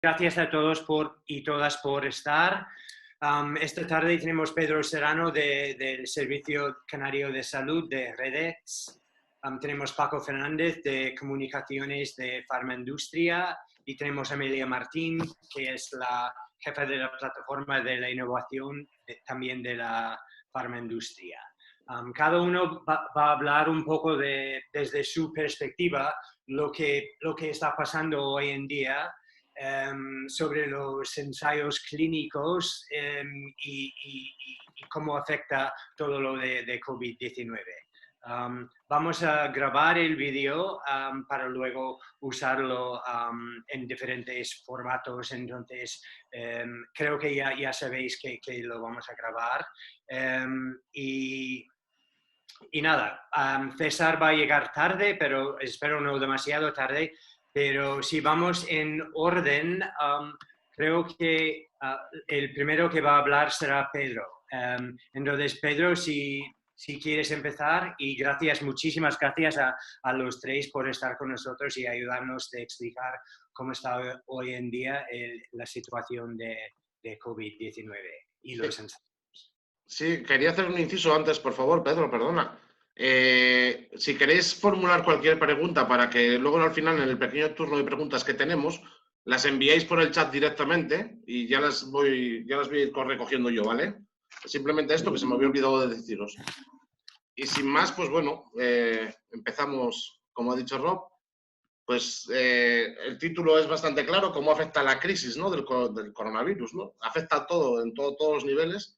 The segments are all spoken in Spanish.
Gracias a todos y todas por estar. Esta tarde tenemos Pedro Serrano del Servicio Canario de Salud de Redex. Tenemos Paco Fernández de Comunicaciones de Farmaindustria y tenemos Amelia Martín, que es la jefa de la plataforma de la innovación también de la farmaindustria. Cada uno va a hablar un poco desde su perspectiva lo que está pasando hoy en día sobre los ensayos clínicos y cómo afecta todo lo de COVID-19. Vamos a grabar el vídeo para luego usarlo en diferentes formatos, entonces creo que ya sabéis que lo vamos a grabar. Y nada, César va a llegar tarde, pero espero no demasiado tarde. Pero si vamos en orden, creo que el primero que va a hablar será Pedro. Entonces, Pedro, si quieres empezar, y muchísimas gracias a los tres por estar con nosotros y ayudarnos a explicar cómo está hoy en día la situación de COVID-19 y los ensayos. Sí, quería hacer un inciso antes, por favor, Pedro, perdona. Si queréis formular cualquier pregunta para que luego al final, en el pequeño turno de preguntas que tenemos, las enviáis por el chat directamente y ya las voy a ir recogiendo yo, ¿vale? Simplemente esto que se me había olvidado de deciros. Y sin más, pues bueno, empezamos, como ha dicho Rob, pues el título es bastante claro, cómo afecta la crisis, ¿no? del coronavirus, ¿no? Afecta a todo, en todos los niveles.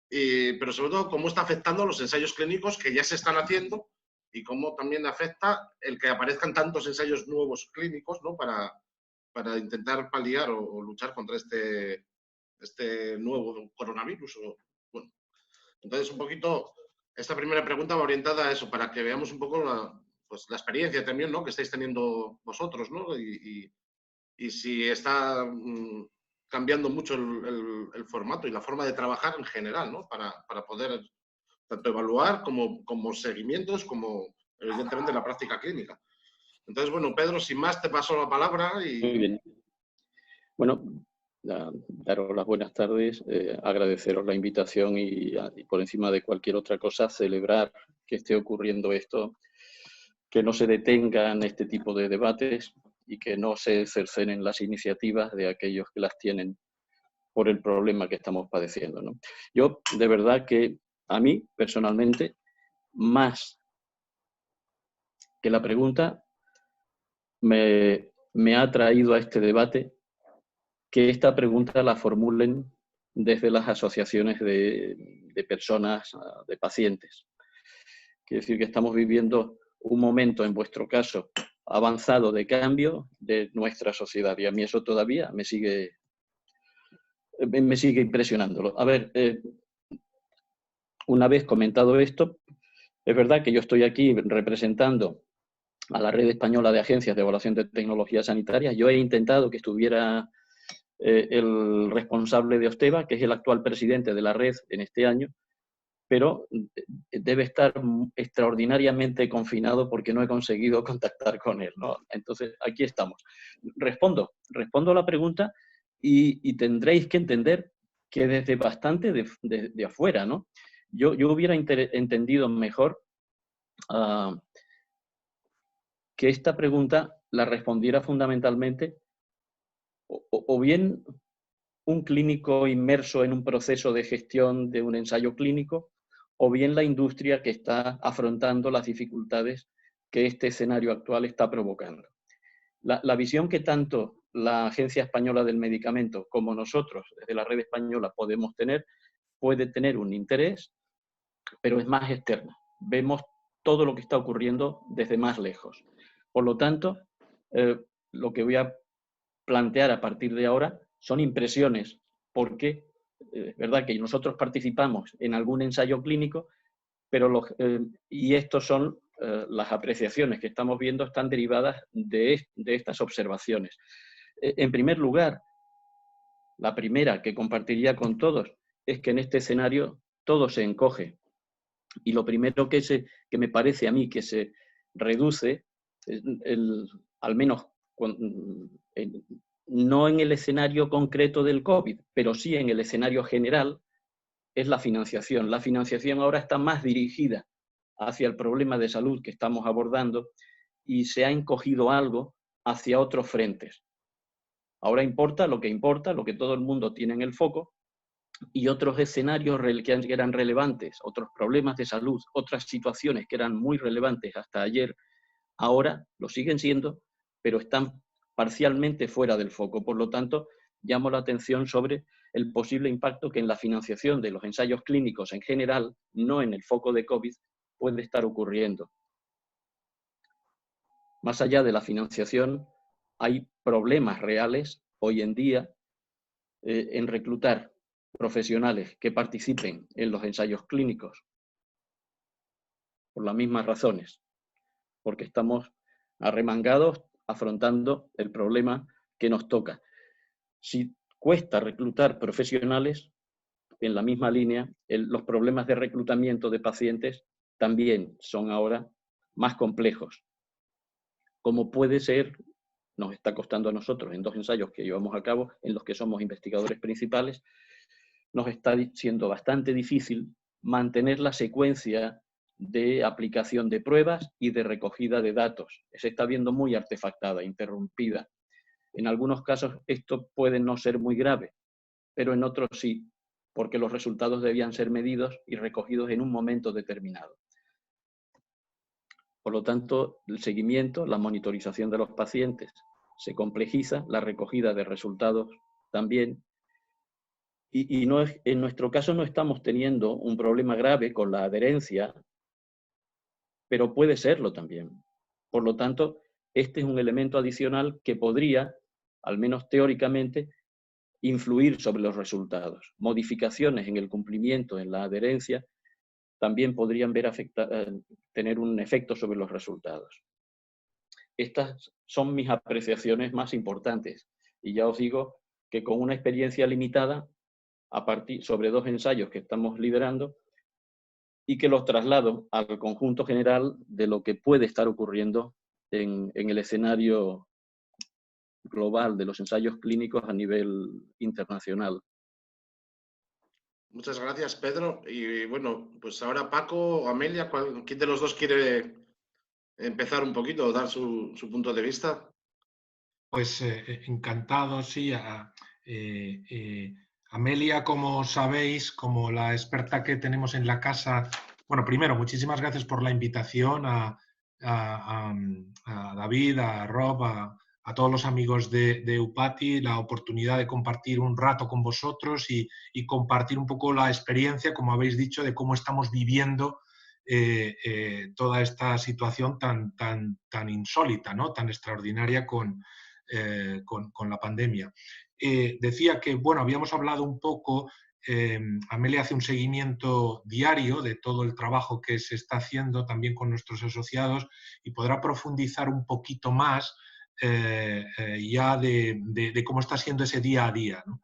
Pero sobre todo cómo está afectando los ensayos clínicos que ya se están haciendo y cómo también afecta el que aparezcan tantos ensayos nuevos clínicos, ¿no? para intentar paliar o luchar contra este nuevo coronavirus. Bueno, entonces, un poquito, esta primera pregunta va orientada a eso, para que veamos un poco la experiencia también, ¿no? que estáis teniendo vosotros, ¿no? y si está cambiando mucho el formato y la forma de trabajar en general, ¿no? Para poder tanto evaluar como seguimientos, como evidentemente la práctica clínica. Entonces, bueno, Pedro, sin más, te paso la palabra. Muy bien. Bueno, daros las buenas tardes, agradeceros la invitación y por encima de cualquier otra cosa, celebrar que esté ocurriendo esto, que no se detengan este tipo de debates y que no se cercenen las iniciativas de aquellos que las tienen por el problema que estamos padeciendo, ¿no? Yo, de verdad que a mí, personalmente, más que la pregunta, me ha traído a este debate que esta pregunta la formulen desde las asociaciones de personas, de pacientes. Quiere decir que estamos viviendo un momento, en vuestro caso, avanzado de cambio de nuestra sociedad, y a mí eso todavía me sigue impresionándolo. A ver, una vez comentado esto, es verdad que yo estoy aquí representando a la Red Española de Agencias de Evaluación de Tecnologías Sanitarias. Yo he intentado que estuviera el responsable de Osteva, que es el actual presidente de la red en este año, pero debe estar extraordinariamente confinado porque no he conseguido contactar con él, ¿no? Entonces, aquí estamos. Respondo a la pregunta y tendréis que entender que desde bastante de afuera, ¿no? Yo hubiera entendido mejor que esta pregunta la respondiera fundamentalmente o bien un clínico inmerso en un proceso de gestión de un ensayo clínico, o bien la industria que está afrontando las dificultades que este escenario actual está provocando. La visión que tanto la Agencia Española del Medicamento como nosotros, desde la Red Española, podemos tener, puede tener un interés, pero es más externa. Vemos todo lo que está ocurriendo desde más lejos. Por lo tanto, lo que voy a plantear a partir de ahora son impresiones, porque es verdad que nosotros participamos en algún ensayo clínico, pero y estos son las apreciaciones que estamos viendo, están derivadas de estas observaciones. En primer lugar, la primera que compartiría con todos es que en este escenario todo se encoge. Y lo primero que me parece a mí que se reduce, al menos no en el escenario concreto del COVID, pero sí en el escenario general, es la financiación. La financiación ahora está más dirigida hacia el problema de salud que estamos abordando y se ha encogido algo hacia otros frentes. Ahora importa, lo que todo el mundo tiene en el foco, y otros escenarios que eran relevantes, otros problemas de salud, otras situaciones que eran muy relevantes hasta ayer, ahora lo siguen siendo, pero están parcialmente fuera del foco. Por lo tanto, llamo la atención sobre el posible impacto que en la financiación de los ensayos clínicos en general, no en el foco de COVID, puede estar ocurriendo. Más allá de la financiación, hay problemas reales hoy en día en reclutar profesionales que participen en los ensayos clínicos, por las mismas razones, porque estamos arremangados afrontando el problema que nos toca. Si cuesta reclutar profesionales, en la misma línea, los problemas de reclutamiento de pacientes también son ahora más complejos. Como puede ser, nos está costando a nosotros en 2 ensayos que llevamos a cabo, en los que somos investigadores principales, nos está siendo bastante difícil mantener la secuencia de aplicación de pruebas y de recogida de datos. Se está viendo muy artefactada, interrumpida. En algunos casos esto puede no ser muy grave, pero en otros sí, porque los resultados debían ser medidos y recogidos en un momento determinado. Por lo tanto, el seguimiento, la monitorización de los pacientes se complejiza, la recogida de resultados también. Y no es, en nuestro caso no estamos teniendo un problema grave con la adherencia, pero puede serlo también. Por lo tanto, este es un elemento adicional que podría, al menos teóricamente, influir sobre los resultados. Modificaciones en el cumplimiento, en la adherencia, también podrían tener un efecto sobre los resultados. Estas son mis apreciaciones más importantes. Y ya os digo que con una experiencia limitada, sobre 2 ensayos que estamos liderando, y que los traslado al conjunto general de lo que puede estar ocurriendo en el escenario global de los ensayos clínicos a nivel internacional. Muchas gracias, Pedro. Y bueno, pues ahora Paco o Amelia, ¿quién de los dos quiere empezar un poquito, dar su punto de vista? Pues encantado, sí. Amelia, como sabéis, como la experta que tenemos en la casa, bueno, primero, muchísimas gracias por la invitación a David, a Rob, a todos los amigos de Upati, la oportunidad de compartir un rato con vosotros y compartir un poco la experiencia, como habéis dicho, de cómo estamos viviendo toda esta situación tan insólita, ¿no? Tan extraordinaria con la pandemia. Decía que, bueno, habíamos hablado un poco, Amelia hace un seguimiento diario de todo el trabajo que se está haciendo también con nuestros asociados y podrá profundizar un poquito más ya de cómo está siendo ese día a día, ¿no?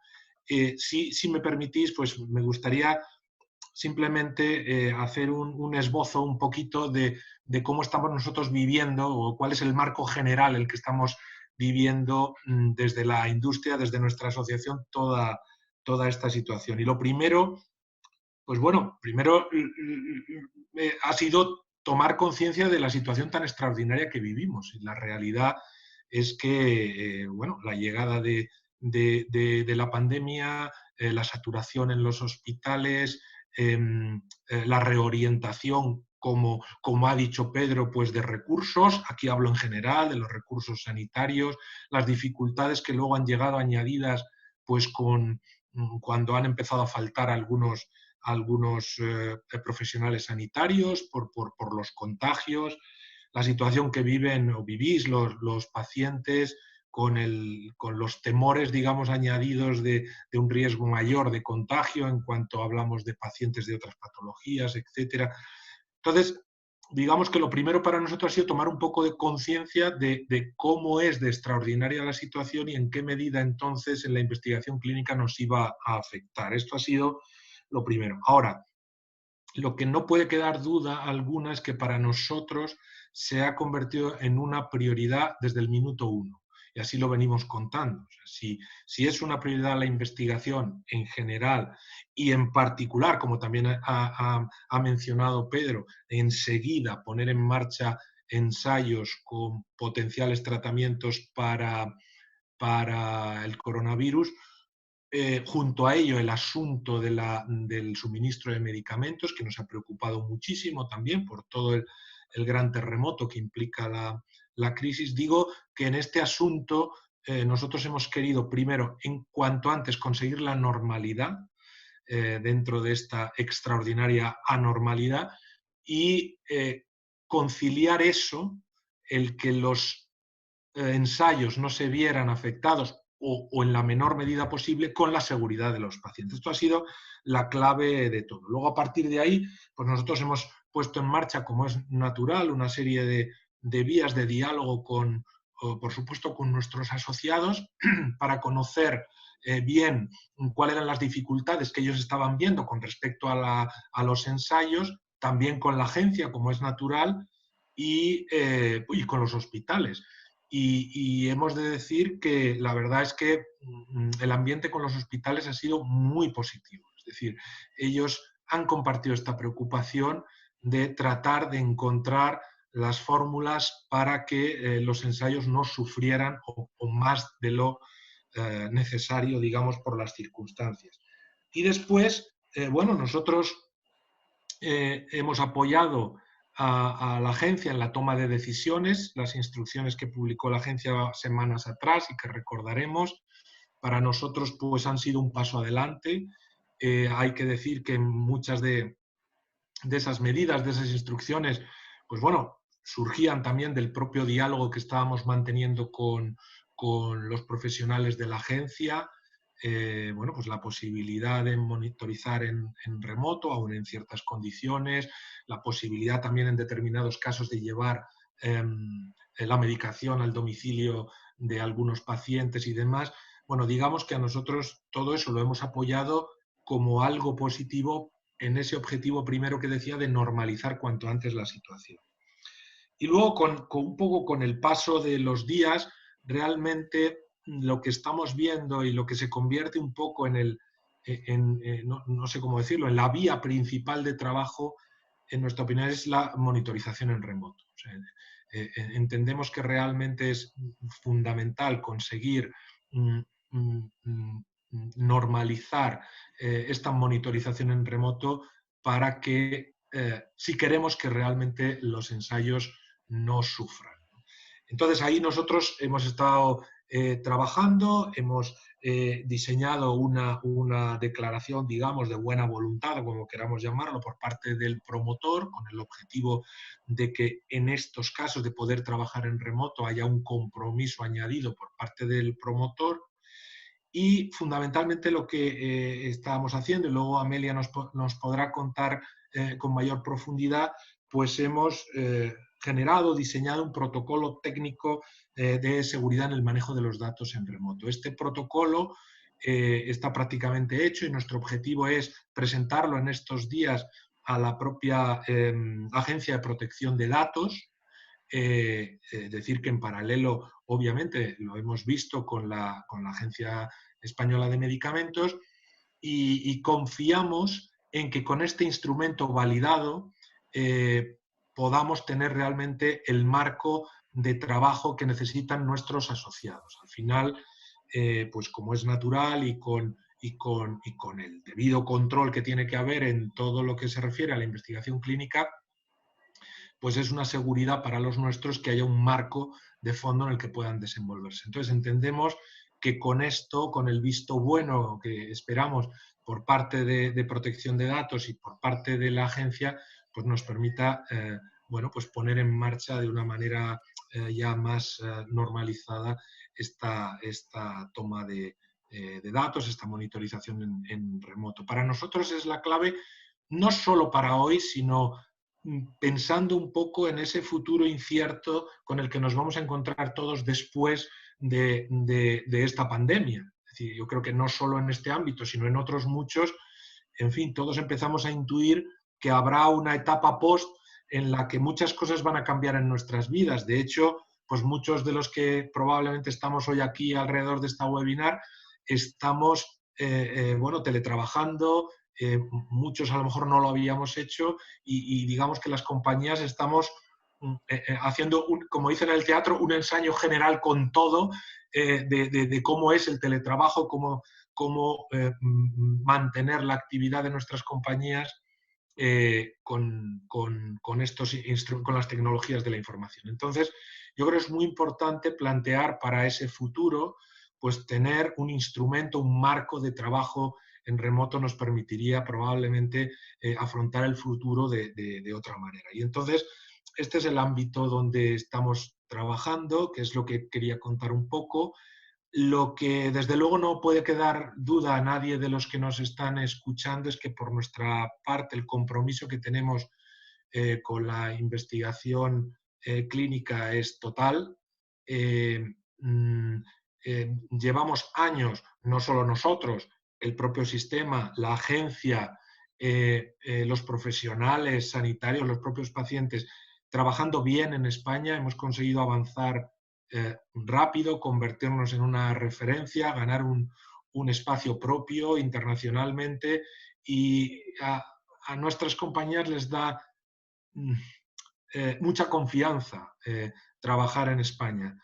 Si me permitís, pues me gustaría simplemente hacer un esbozo un poquito de cómo estamos nosotros viviendo o cuál es el marco general el que estamos viviendo desde la industria, desde nuestra asociación, toda esta situación. Y lo primero, pues bueno, primero ha sido tomar conciencia de la situación tan extraordinaria que vivimos. Y la realidad es que, bueno, la llegada de la pandemia, la saturación en los hospitales, la reorientación, como ha dicho Pedro, pues de recursos, aquí hablo en general, de los recursos sanitarios, las dificultades que luego han llegado añadidas pues cuando han empezado a faltar algunos profesionales sanitarios por los contagios, la situación que viven o vivís los pacientes con los temores, digamos, añadidos de un riesgo mayor de contagio en cuanto hablamos de pacientes de otras patologías, etc. Entonces, digamos que lo primero para nosotros ha sido tomar un poco de conciencia de cómo es de extraordinaria la situación y en qué medida entonces en la investigación clínica nos iba a afectar. Esto ha sido lo primero. Ahora, lo que no puede quedar duda alguna es que para nosotros se ha convertido en una prioridad desde el minuto 1. y así lo venimos contando. O sea, si es una prioridad la investigación en general y en particular, como también ha mencionado Pedro, enseguida poner en marcha ensayos con potenciales tratamientos para el coronavirus, junto a ello el asunto del suministro de medicamentos, que nos ha preocupado muchísimo también por todo el gran terremoto que implica la crisis. Digo que en este asunto nosotros hemos querido primero, en cuanto antes, conseguir la normalidad dentro de esta extraordinaria anormalidad y conciliar eso, el que los ensayos no se vieran afectados o en la menor medida posible con la seguridad de los pacientes. Esto ha sido la clave de todo. Luego, a partir de ahí, pues nosotros hemos puesto en marcha, como es natural, una serie de vías de diálogo por supuesto, con nuestros asociados para conocer bien cuáles eran las dificultades que ellos estaban viendo con respecto a los ensayos, también con la agencia, como es natural, y con los hospitales. Y hemos de decir que la verdad es que el ambiente con los hospitales ha sido muy positivo. Es decir, ellos han compartido esta preocupación de tratar de encontrar las fórmulas para que los ensayos no sufrieran o más de lo necesario, digamos, por las circunstancias. Y después, bueno, nosotros hemos apoyado a la agencia en la toma de decisiones, las instrucciones que publicó la agencia semanas atrás y que recordaremos, para nosotros pues han sido un paso adelante. Hay que decir que muchas de esas medidas, de esas instrucciones, pues bueno, surgían también del propio diálogo que estábamos manteniendo con los profesionales de la agencia. Bueno, pues la posibilidad de monitorizar en remoto, aún en ciertas condiciones, la posibilidad también en determinados casos de llevar la medicación al domicilio de algunos pacientes y demás. Bueno, digamos que a nosotros todo eso lo hemos apoyado como algo positivo en ese objetivo primero que decía de normalizar cuanto antes la situación. Y luego, un poco con el paso de los días, realmente lo que estamos viendo y lo que se convierte un poco en no sé cómo decirlo, en la vía principal de trabajo, en nuestra opinión, es la monitorización en remoto. O sea, entendemos que realmente es fundamental conseguir normalizar esta monitorización en remoto para que, si queremos que realmente los ensayos no sufran. Entonces ahí nosotros hemos estado trabajando, hemos diseñado una declaración, digamos, de buena voluntad, o como queramos llamarlo, por parte del promotor, con el objetivo de que en estos casos de poder trabajar en remoto haya un compromiso añadido por parte del promotor. Y fundamentalmente lo que estábamos haciendo, y luego Amelia nos podrá contar con mayor profundidad, pues hemos generado, diseñado un protocolo técnico de seguridad en el manejo de los datos en remoto. Este protocolo está prácticamente hecho y nuestro objetivo es presentarlo en estos días a la propia Agencia de Protección de Datos. Decir que en paralelo, obviamente, lo hemos visto con la Agencia Española de Medicamentos y confiamos en que con este instrumento validado podamos tener realmente el marco de trabajo que necesitan nuestros asociados. Al final, pues como es natural y con el debido control que tiene que haber en todo lo que se refiere a la investigación clínica, pues es una seguridad para los nuestros que haya un marco de fondo en el que puedan desenvolverse. Entonces entendemos que con esto, con el visto bueno que esperamos por parte de protección de datos y por parte de la agencia, pues nos permita bueno, pues poner en marcha de una manera ya más normalizada esta toma de datos, esta monitorización en remoto. Para nosotros es la clave, no solo para hoy, sino pensando un poco en ese futuro incierto con el que nos vamos a encontrar todos después de esta pandemia. Es decir, yo creo que no solo en este ámbito, sino en otros muchos, en fin, todos empezamos a intuir que habrá una etapa post en la que muchas cosas van a cambiar en nuestras vidas. De hecho, pues muchos de los que probablemente estamos hoy aquí alrededor de esta webinar estamos bueno, teletrabajando, muchos a lo mejor no lo habíamos hecho y digamos que las compañías estamos haciendo, como dicen en el teatro, un ensayo general con todo de cómo es el teletrabajo, cómo mantener la actividad de nuestras compañías con las tecnologías de la información. Entonces, yo creo que es muy importante plantear para ese futuro, pues tener un instrumento, un marco de trabajo en remoto nos permitiría probablemente afrontar el futuro de otra manera. Y entonces, este es el ámbito donde estamos trabajando, que es lo que quería contar un poco. Lo que desde luego no puede quedar duda a nadie de los que nos están escuchando es que por nuestra parte el compromiso que tenemos con la investigación clínica es total. Llevamos años, no solo nosotros, el propio sistema, la agencia, los profesionales sanitarios, los propios pacientes, trabajando bien en España. Hemos conseguido avanzar rápido, convertirnos en una referencia, ganar un espacio propio internacionalmente y a nuestras compañías les da mucha confianza trabajar en España.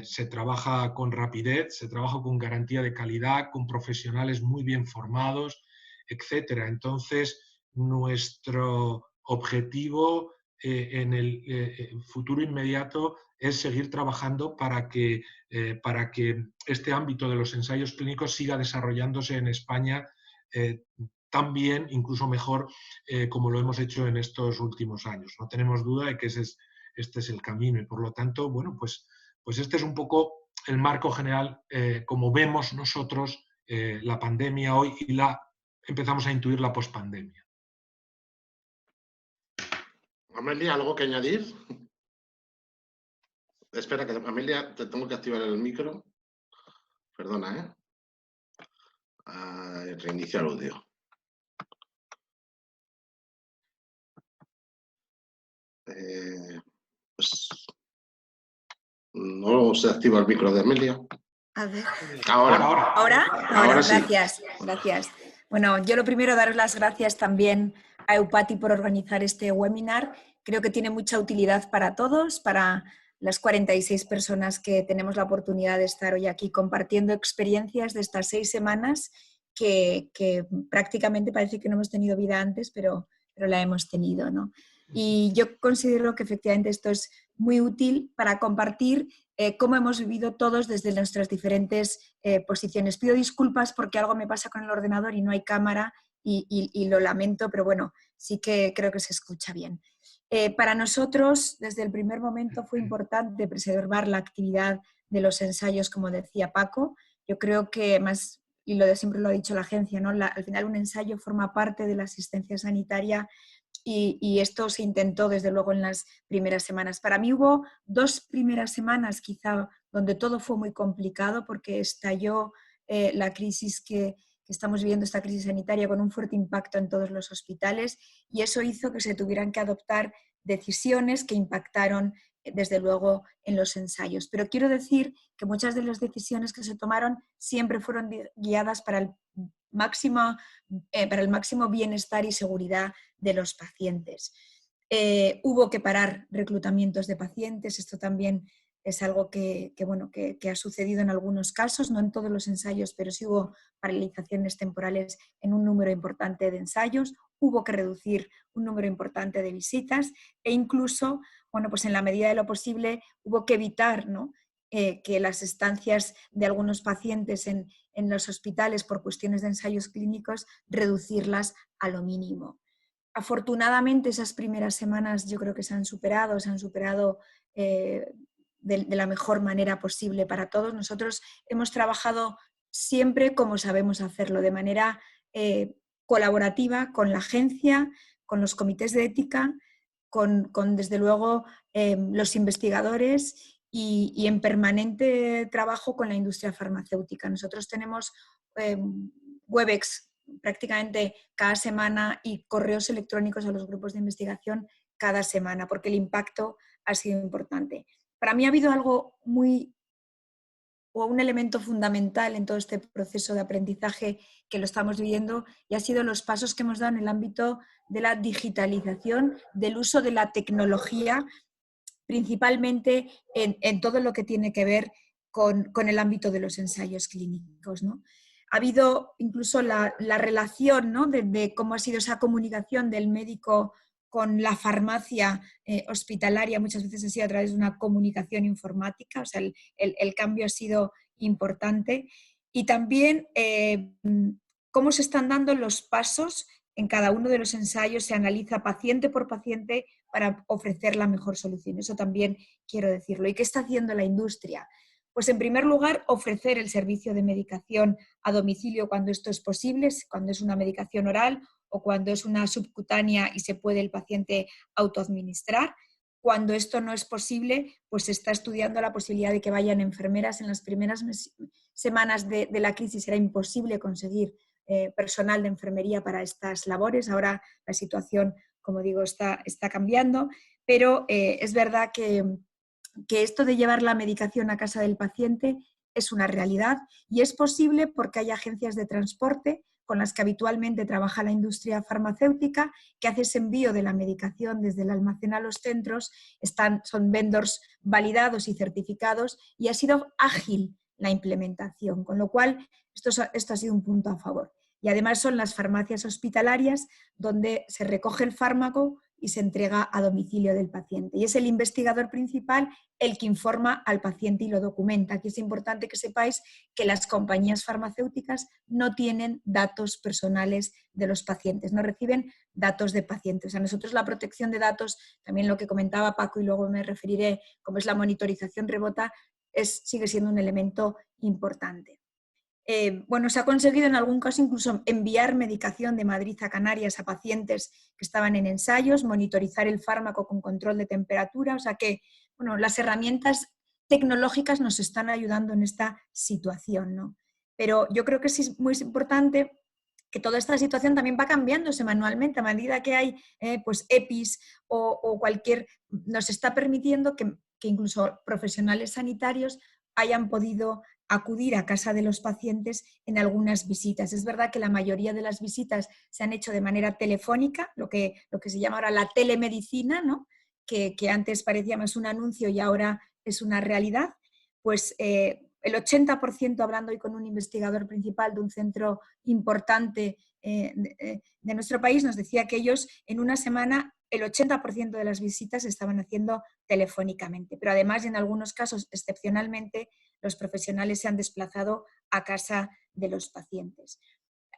Se trabaja con rapidez, se trabaja con garantía de calidad, con profesionales muy bien formados, etc. Entonces, nuestro objetivo en el futuro inmediato es seguir trabajando para que este ámbito de los ensayos clínicos siga desarrollándose en España tan bien, incluso mejor, como lo hemos hecho en estos últimos años. No tenemos duda de que este es el camino y, por lo tanto, bueno, pues este es un poco el marco general, como vemos nosotros la pandemia hoy y empezamos a intuir la pospandemia. Amelia, ¿algo que añadir? Espera, que Amelia, te tengo que activar el micro. Perdona, reiniciar audio. Pues no se activa el micro de Amelia. A ver. Ahora sí. Gracias. Bueno, yo lo primero, daros las gracias también a Eupati por organizar este webinar. Creo que tiene mucha utilidad para todos, para las 46 personas que tenemos la oportunidad de estar hoy aquí compartiendo experiencias de estas 6 semanas que prácticamente parece que no hemos tenido vida antes, pero la hemos tenido, ¿no? Y yo considero que efectivamente esto es muy útil para compartir cómo hemos vivido todos desde nuestras diferentes posiciones. Pido disculpas porque algo me pasa con el ordenador y no hay cámara y lo lamento, pero bueno, sí que creo que se escucha bien. Para nosotros, desde el primer momento fue importante preservar la actividad de los ensayos, como decía Paco. Yo creo que más, y siempre lo ha dicho la agencia, ¿no? Al final un ensayo forma parte de la asistencia sanitaria y esto se intentó desde luego en las primeras semanas. Para mí hubo 2 primeras semanas quizá donde todo fue muy complicado porque estalló la crisis que estamos viviendo, esta crisis sanitaria, con un fuerte impacto en todos los hospitales y eso hizo que se tuvieran que adoptar decisiones que impactaron desde luego en los ensayos. Pero quiero decir que muchas de las decisiones que se tomaron siempre fueron guiadas para el máximo bienestar y seguridad de los pacientes. Hubo que parar reclutamientos de pacientes, esto también es algo que ha sucedido en algunos casos, no en todos los ensayos, pero sí hubo paralizaciones temporales en un número importante de ensayos, hubo que reducir un número importante de visitas e incluso, pues en la medida de lo posible, hubo que evitar, ¿no? Que las estancias de algunos pacientes en los hospitales por cuestiones de ensayos clínicos, reducirlas a lo mínimo. Afortunadamente esas primeras semanas yo creo que se han superado de la mejor manera posible para todos. Nosotros hemos trabajado siempre como sabemos hacerlo, de manera colaborativa con la agencia, con los comités de ética, con desde luego los investigadores y en permanente trabajo con la industria farmacéutica. Nosotros tenemos Webex prácticamente cada semana y correos electrónicos a los grupos de investigación cada semana, porque el impacto ha sido importante. para mí ha habido algo o un elemento fundamental en todo este proceso de aprendizaje que lo estamos viviendo, y ha sido los pasos que hemos dado en el ámbito de la digitalización, del uso de la tecnología, principalmente en todo lo que tiene que ver con el ámbito de los ensayos clínicos, ¿no? Ha habido incluso la relación, ¿no?, de cómo ha sido esa comunicación del médico con la farmacia hospitalaria, muchas veces ha sido a través de una comunicación informática, o sea, el cambio ha sido importante. Y también cómo se están dando los pasos en cada uno de los ensayos, se analiza paciente por paciente para ofrecer la mejor solución. Eso también quiero decirlo. ¿Y qué está haciendo la industria? Pues en primer lugar, ofrecer el servicio de medicación a domicilio cuando esto es posible, cuando es una medicación oral o cuando es una subcutánea y se puede el paciente autoadministrar. Cuando esto no es posible, pues se está estudiando la posibilidad de que vayan enfermeras. En las primeras semanas de la crisis era imposible conseguir personal de enfermería para estas labores. Ahora la situación, como digo, está cambiando, pero es verdad que esto de llevar la medicación a casa del paciente es una realidad y es posible porque hay agencias de transporte con las que habitualmente trabaja la industria farmacéutica, que hace ese envío de la medicación desde el almacén a los centros, son vendors validados y certificados, y ha sido ágil la implementación, con lo cual esto ha sido un punto a favor. Y además son las farmacias hospitalarias donde se recoge el fármaco y se entrega a domicilio del paciente. Y es el investigador principal el que informa al paciente y lo documenta. Aquí es importante que sepáis que las compañías farmacéuticas no tienen datos personales de los pacientes, no reciben datos de pacientes. A nosotros la protección de datos, también lo que comentaba Paco y luego me referiré, como es la monitorización remota, sigue siendo un elemento importante. Se ha conseguido en algún caso incluso enviar medicación de Madrid a Canarias a pacientes que estaban en ensayos, monitorizar el fármaco con control de temperatura, o sea que las herramientas tecnológicas nos están ayudando en esta situación, ¿no? Pero yo creo que sí es muy importante que toda esta situación también va cambiándose manualmente a medida que hay pues EPIs o nos está permitiendo que incluso profesionales sanitarios hayan podido acudir a casa de los pacientes en algunas visitas. Es verdad que la mayoría de las visitas se han hecho de manera telefónica, lo que se llama ahora la telemedicina, ¿no? que antes parecía más un anuncio y ahora es una realidad. Pues el 80%, hablando hoy con un investigador principal de un centro importante de nuestro país, nos decía que ellos en una semana el 80% de las visitas se estaban haciendo telefónicamente, pero además en algunos casos, excepcionalmente, los profesionales se han desplazado a casa de los pacientes.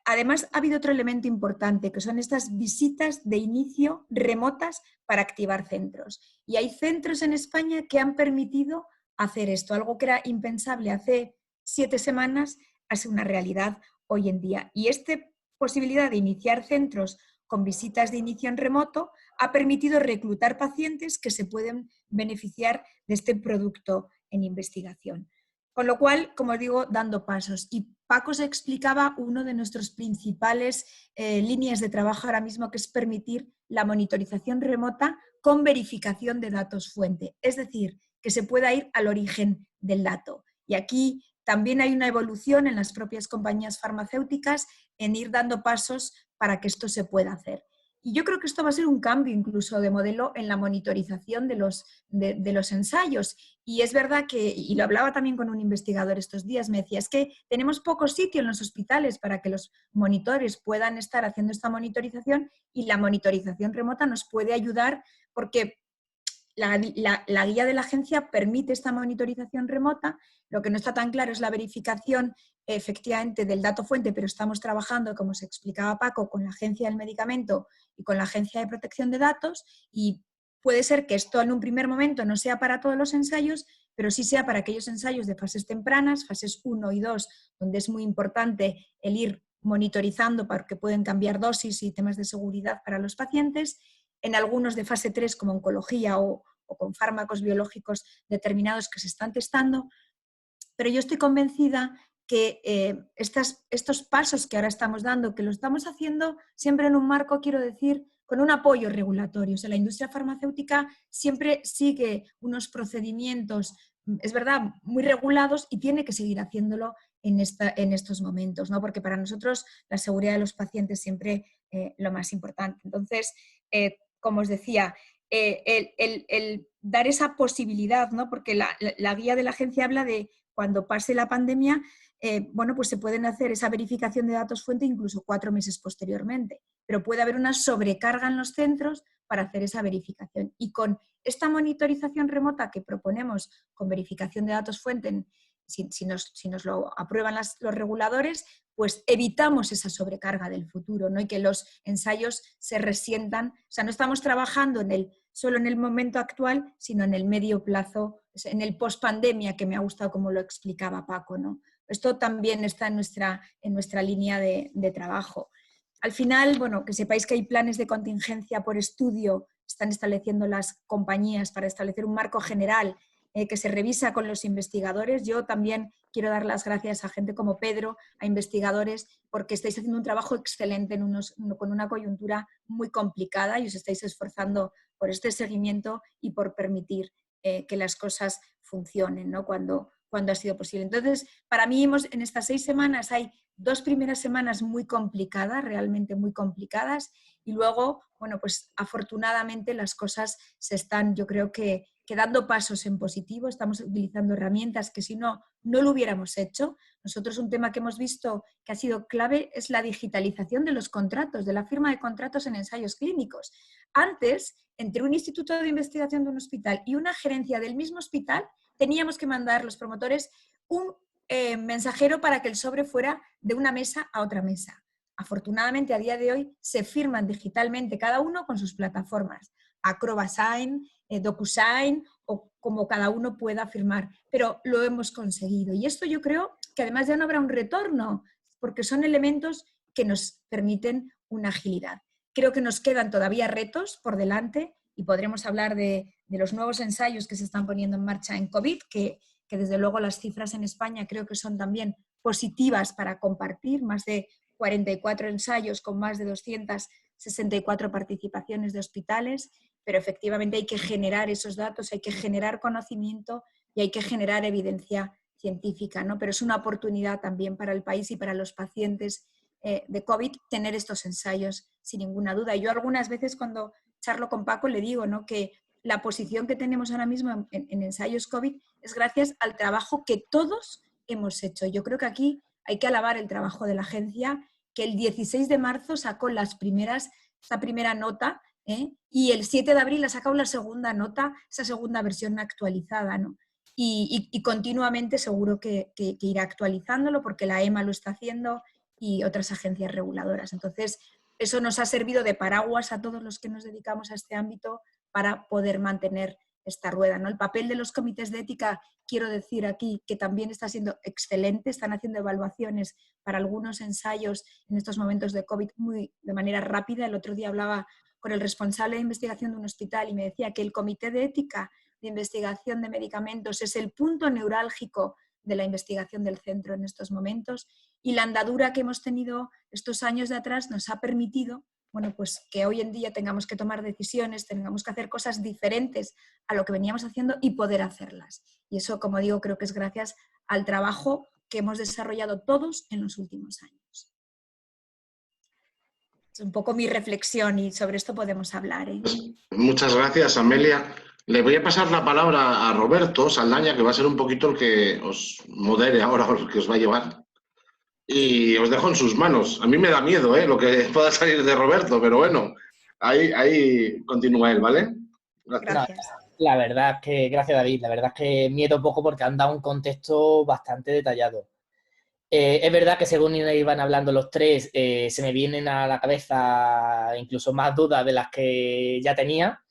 Además, ha habido otro elemento importante, que son estas visitas de inicio remotas para activar centros. Y hay centros en España que han permitido hacer esto, algo que era impensable hace 7 semanas, hace una realidad hoy en día. Y esta posibilidad de iniciar centros con visitas de inicio en remoto ha permitido reclutar pacientes que se pueden beneficiar de este producto en investigación. Con lo cual, como digo, dando pasos. Y Paco se explicaba uno de nuestros principales líneas de trabajo ahora mismo, que es permitir la monitorización remota con verificación de datos fuente. Es decir, que se pueda ir al origen del dato. Y aquí también hay una evolución en las propias compañías farmacéuticas en ir dando pasos para que esto se pueda hacer. Y yo creo que esto va a ser un cambio incluso de modelo en la monitorización de los ensayos. Y es verdad que, y lo hablaba también con un investigador estos días, me decía, es que tenemos poco sitio en los hospitales para que los monitores puedan estar haciendo esta monitorización, y la monitorización remota nos puede ayudar porque la guía de la agencia permite esta monitorización remota. Lo que no está tan claro es la verificación efectivamente del dato fuente, pero estamos trabajando, como se explicaba Paco, con la Agencia del Medicamento y con la Agencia de Protección de Datos, y puede ser que esto en un primer momento no sea para todos los ensayos, pero sí sea para aquellos ensayos de fases tempranas, fases 1 y 2, donde es muy importante el ir monitorizando porque pueden cambiar dosis y temas de seguridad para los pacientes. En algunos de fase 3, como oncología o con fármacos biológicos determinados que se están testando. Pero yo estoy convencida que estos pasos que ahora estamos dando, que lo estamos haciendo siempre en un marco, quiero decir, con un apoyo regulatorio. O sea, la industria farmacéutica siempre sigue unos procedimientos, es verdad, muy regulados y tiene que seguir haciéndolo en estos momentos, ¿no? Porque para nosotros la seguridad de los pacientes siempre lo más importante. Entonces, como os decía, el dar esa posibilidad, ¿no? Porque la guía de la agencia habla de cuando pase la pandemia, bueno, pues se pueden hacer esa verificación de datos fuente incluso 4 meses posteriormente, pero puede haber una sobrecarga en los centros para hacer esa verificación. Y con esta monitorización remota que proponemos con verificación de datos fuente, si nos lo aprueban los reguladores, pues evitamos esa sobrecarga del futuro, ¿no? Y que los ensayos se resientan. O sea, no estamos trabajando solo en el momento actual, sino en el medio plazo, en el post-pandemia, que me ha gustado como lo explicaba Paco, ¿no? Esto también está en nuestra línea de trabajo. Al final, bueno, que sepáis que hay planes de contingencia por estudio, están estableciendo las compañías para establecer un marco general que se revisa con los investigadores. Yo también quiero dar las gracias a gente como Pedro, a investigadores, porque estáis haciendo un trabajo excelente con una coyuntura muy complicada y os estáis esforzando por este seguimiento y por permitir que las cosas funcionen, ¿no? Cuando ha sido posible. Entonces, para mí en estas 6 semanas hay 2 primeras semanas muy complicadas, realmente muy complicadas, y luego, bueno, pues afortunadamente las cosas se están, yo creo que dando pasos en positivo, estamos utilizando herramientas que si no lo hubiéramos hecho. Nosotros un tema que hemos visto que ha sido clave es la digitalización de los contratos, de la firma de contratos en ensayos clínicos. Antes, entre un instituto de investigación de un hospital y una gerencia del mismo hospital, teníamos que mandar los promotores un mensajero para que el sobre fuera de una mesa a otra mesa. Afortunadamente, a día de hoy se firman digitalmente cada uno con sus plataformas. Acrobasign, DocuSign o como cada uno pueda firmar, pero lo hemos conseguido. Y esto yo creo que además ya no habrá un retorno, porque son elementos que nos permiten una agilidad. Creo que nos quedan todavía retos por delante y podremos hablar de los nuevos ensayos que se están poniendo en marcha en COVID, que desde luego las cifras en España creo que son también positivas para compartir, más de 44 ensayos con más de 264 participaciones de hospitales, pero efectivamente hay que generar esos datos, hay que generar conocimiento y hay que generar evidencia científica, ¿no? Pero es una oportunidad también para el país y para los pacientes de COVID tener estos ensayos sin ninguna duda. Y yo algunas veces cuando charlo con Paco le digo, ¿no?, que la posición que tenemos ahora mismo en ensayos COVID es gracias al trabajo que todos hemos hecho. Yo creo que aquí hay que alabar el trabajo de la agencia, que el 16 de marzo sacó esa primera nota, y el 7 de abril ha sacado la segunda nota, esa segunda versión actualizada, ¿no? Y continuamente seguro que irá actualizándolo porque la EMA lo está haciendo y otras agencias reguladoras. Entonces, eso nos ha servido de paraguas a todos los que nos dedicamos a este ámbito para poder mantener esta rueda, ¿no? El papel de los comités de ética, quiero decir aquí, que también está siendo excelente, están haciendo evaluaciones para algunos ensayos en estos momentos de COVID de manera rápida. El otro día hablaba con el responsable de investigación de un hospital y me decía que el comité de ética de investigación de medicamentos es el punto neurálgico de la investigación del centro en estos momentos, y la andadura que hemos tenido estos años de atrás nos ha permitido, bueno, pues que hoy en día tengamos que tomar decisiones, tengamos que hacer cosas diferentes a lo que veníamos haciendo y poder hacerlas. Y eso, como digo, creo que es gracias al trabajo que hemos desarrollado todos en los últimos años. Es un poco mi reflexión y sobre esto podemos hablar, ¿eh? Muchas gracias, Amelia. Le voy a pasar la palabra a Roberto Saldaña, que va a ser un poquito el que os modere ahora, el que os va a llevar. Y os dejo en sus manos. A mí me da miedo, lo que pueda salir de Roberto, pero bueno, ahí continúa él, ¿vale? Gracias. La verdad es que, gracias David, la verdad es que miedo poco porque han dado un contexto bastante detallado. Es verdad que según iban hablando los tres, se me vienen a la cabeza incluso más dudas de las que ya tenía,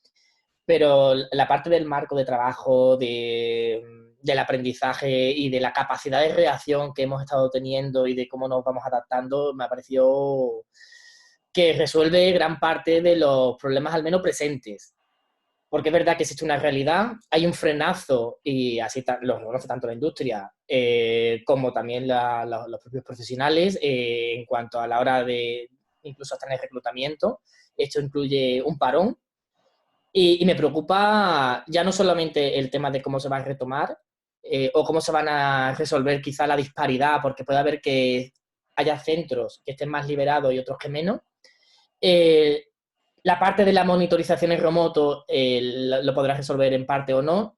pero la parte del marco de trabajo, del aprendizaje y de la capacidad de reacción que hemos estado teniendo y de cómo nos vamos adaptando, me ha parecido que resuelve gran parte de los problemas al menos presentes. Porque es verdad que existe una realidad, hay un frenazo, y así lo reconoce tanto la industria como también los propios profesionales en cuanto a la hora de incluso hasta en el reclutamiento. esto incluye un parón. Y me preocupa ya no solamente el tema de cómo se va a retomar o cómo se van a resolver quizá la disparidad, porque puede haber que haya centros que estén más liberados y otros que menos. La parte de la monitorización en remoto lo podrás resolver en parte o no,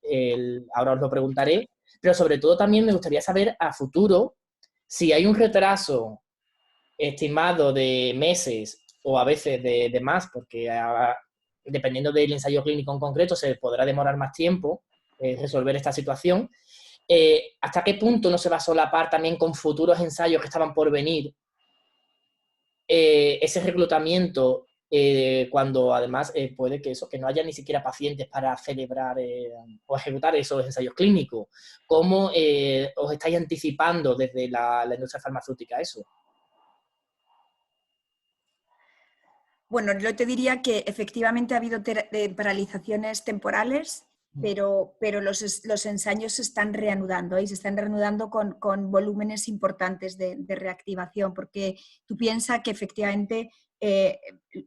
ahora os lo preguntaré, pero sobre todo también me gustaría saber a futuro si hay un retraso estimado de meses o a veces de más, porque dependiendo del ensayo clínico en concreto se podrá demorar más tiempo resolver esta situación. ¿Hasta qué punto no se va a solapar también con futuros ensayos que estaban por venir ese reclutamiento cuando además puede que no haya ni siquiera pacientes para celebrar o ejecutar esos ensayos clínicos? ¿Cómo os estáis anticipando desde la industria farmacéutica eso? Bueno, yo te diría que efectivamente ha habido paralizaciones temporales, pero los ensayos se están reanudando y se están reanudando con volúmenes importantes de reactivación, porque tú piensas que efectivamente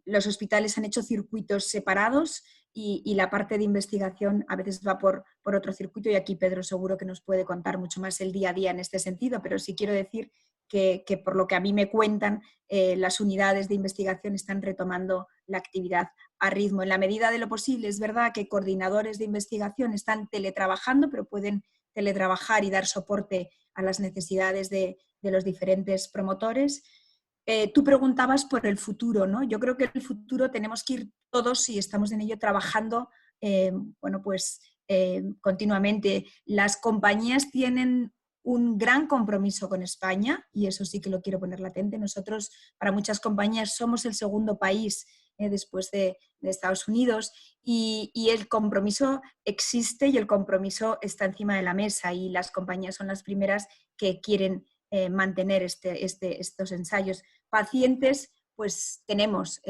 los hospitales han hecho circuitos separados y la parte de investigación a veces va por otro circuito, y aquí Pedro seguro que nos puede contar mucho más el día a día en este sentido, pero sí quiero decir que por lo que a mí me cuentan, las unidades de investigación están retomando la actividad a ritmo. En la medida de lo posible, es verdad que coordinadores de investigación están teletrabajando, pero pueden teletrabajar y dar soporte a las necesidades de los diferentes promotores. Tú preguntabas por el futuro, ¿no? Yo creo que el futuro tenemos que ir todos, y estamos en ello, trabajando continuamente. Las compañías tienen un gran compromiso con España, y eso sí que lo quiero poner latente. Nosotros, para muchas compañías, somos el segundo país después de Estados Unidos, y el compromiso existe y el compromiso está encima de la mesa, y las compañías son las primeras que quieren mantener estos ensayos. Pacientes, pues tenemos,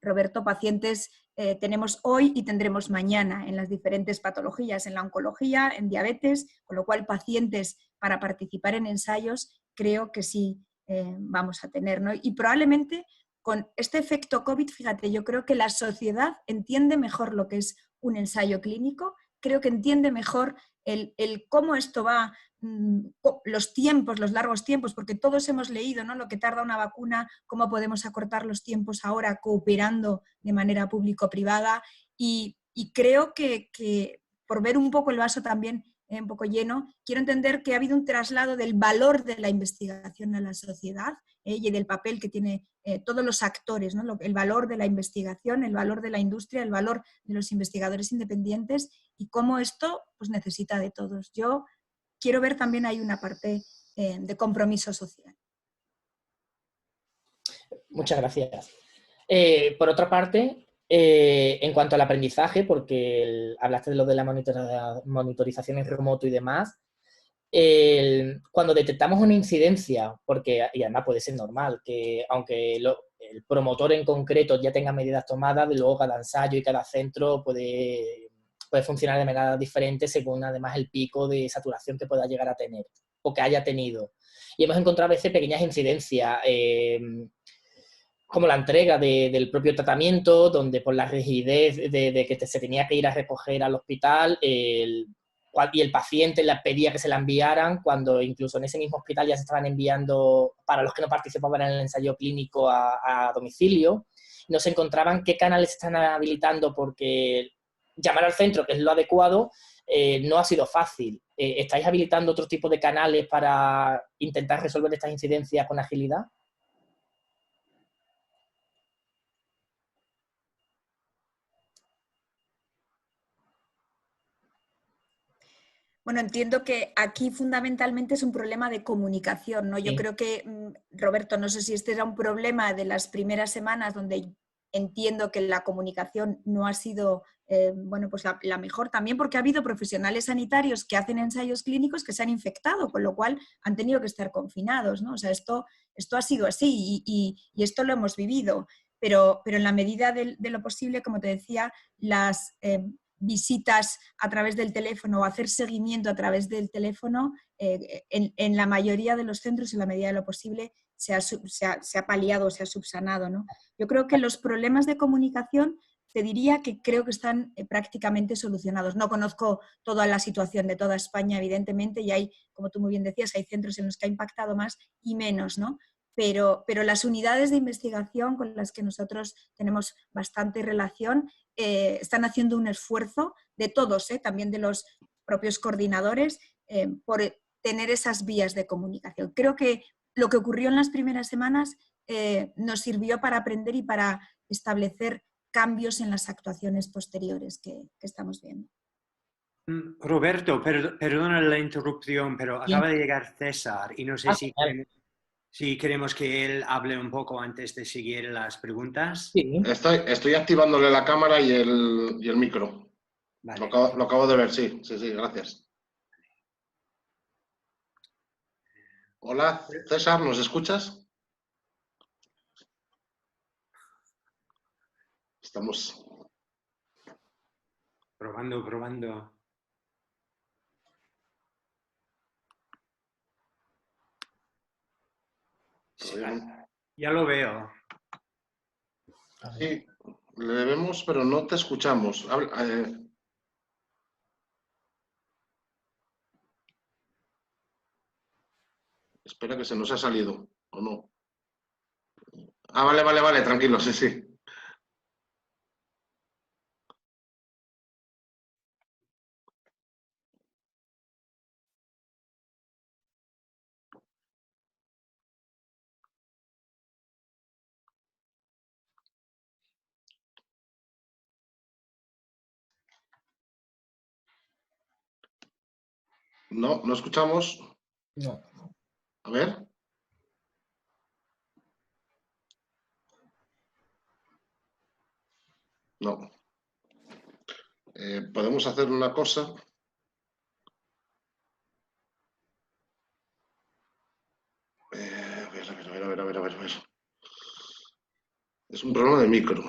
Roberto, pacientes tenemos hoy y tendremos mañana en las diferentes patologías, en la oncología, en diabetes, con lo cual pacientes para participar en ensayos creo que sí vamos a tener, ¿no? Y probablemente con este efecto COVID, fíjate, yo creo que la sociedad entiende mejor lo que es un ensayo clínico, creo que entiende mejor el cómo esto va, los tiempos, los largos tiempos, porque todos hemos leído, ¿no?, lo que tarda una vacuna, cómo podemos acortar los tiempos ahora cooperando de manera público-privada, y creo que por ver un poco el vaso también un poco lleno, quiero entender que ha habido un traslado del valor de la investigación a la sociedad y del papel que tiene todos los actores, ¿no? El valor de la investigación, el valor de la industria, el valor de los investigadores independientes, y cómo esto pues necesita de todos. Yo quiero ver también ahí una parte de compromiso social. Muchas gracias. Por otra parte, en cuanto al aprendizaje, porque hablaste de lo de la monitorización en remoto y demás, cuando detectamos una incidencia, y además puede ser normal, que aunque el promotor en concreto ya tenga medidas tomadas, luego cada ensayo y cada centro puede funcionar de manera diferente según además el pico de saturación que pueda llegar a tener o que haya tenido. Y hemos encontrado a veces pequeñas incidencias, como la entrega del propio tratamiento, donde por la rigidez de que se tenía que ir a recoger al hospital y el paciente le pedía que se la enviaran, cuando incluso en ese mismo hospital ya se estaban enviando, para los que no participaban en el ensayo clínico, a domicilio. No se encontraban qué canales se están habilitando, porque llamar al centro, que es lo adecuado, no ha sido fácil. ¿Estáis habilitando otro tipo de canales para intentar resolver estas incidencias con agilidad? Bueno, entiendo que aquí fundamentalmente es un problema de comunicación, ¿no? Yo creo que, Roberto, no sé si este era un problema de las primeras semanas, donde entiendo que la comunicación no ha sido pues la mejor, también porque ha habido profesionales sanitarios que hacen ensayos clínicos que se han infectado, con lo cual han tenido que estar confinados, ¿no? O sea, esto ha sido así y esto lo hemos vivido, pero en la medida de lo posible, como te decía, las visitas a través del teléfono o hacer seguimiento a través del teléfono, en la mayoría de los centros, en la medida de lo posible, se ha paliado, se ha subsanado, ¿no? Yo creo que los problemas de comunicación, te diría que creo que están prácticamente solucionados. No conozco toda la situación de toda España, evidentemente, y hay, como tú muy bien decías, hay centros en los que ha impactado más y menos, ¿no? Pero las unidades de investigación con las que nosotros tenemos bastante relación están haciendo un esfuerzo de todos, también de los propios coordinadores, por tener esas vías de comunicación. Creo que lo que ocurrió en las primeras semanas nos sirvió para aprender y para establecer cambios en las actuaciones posteriores que estamos viendo. Roberto, perdona la interrupción, pero acaba de llegar César y no sé si queremos que él hable un poco antes de seguir las preguntas. Sí. Estoy activándole la cámara y el micro. Vale. Lo acabo de ver, sí, gracias. Hola, César, ¿nos escuchas? Estamos... Probando. Sí, ya lo veo. Sí, le vemos, pero no te escuchamos. Espera que se nos ha salido, ¿o no? Ah, vale, tranquilo, sí. No escuchamos. No. A ver. No. Podemos hacer una cosa. A ver. Es un problema de micro.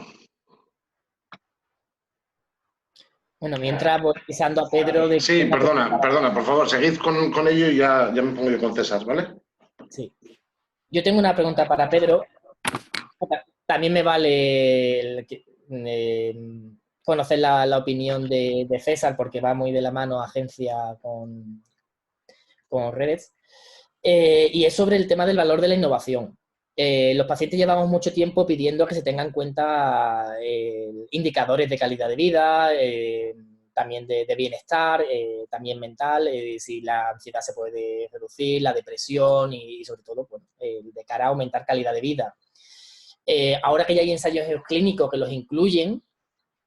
Bueno, mientras voy avisando a Pedro de... Sí, perdona, por favor, seguid con ello y ya me pongo yo con César, ¿vale? Sí. Yo tengo una pregunta para Pedro. También me vale conocer la opinión de César, porque va muy de la mano agencia con redes. Y es sobre el tema del valor de la innovación. Los pacientes llevamos mucho tiempo pidiendo que se tengan en cuenta indicadores de calidad de vida, también de bienestar, también mental, si la ansiedad se puede reducir, la depresión y sobre todo pues, de cara a aumentar calidad de vida. Ahora que ya hay ensayos clínicos que los incluyen,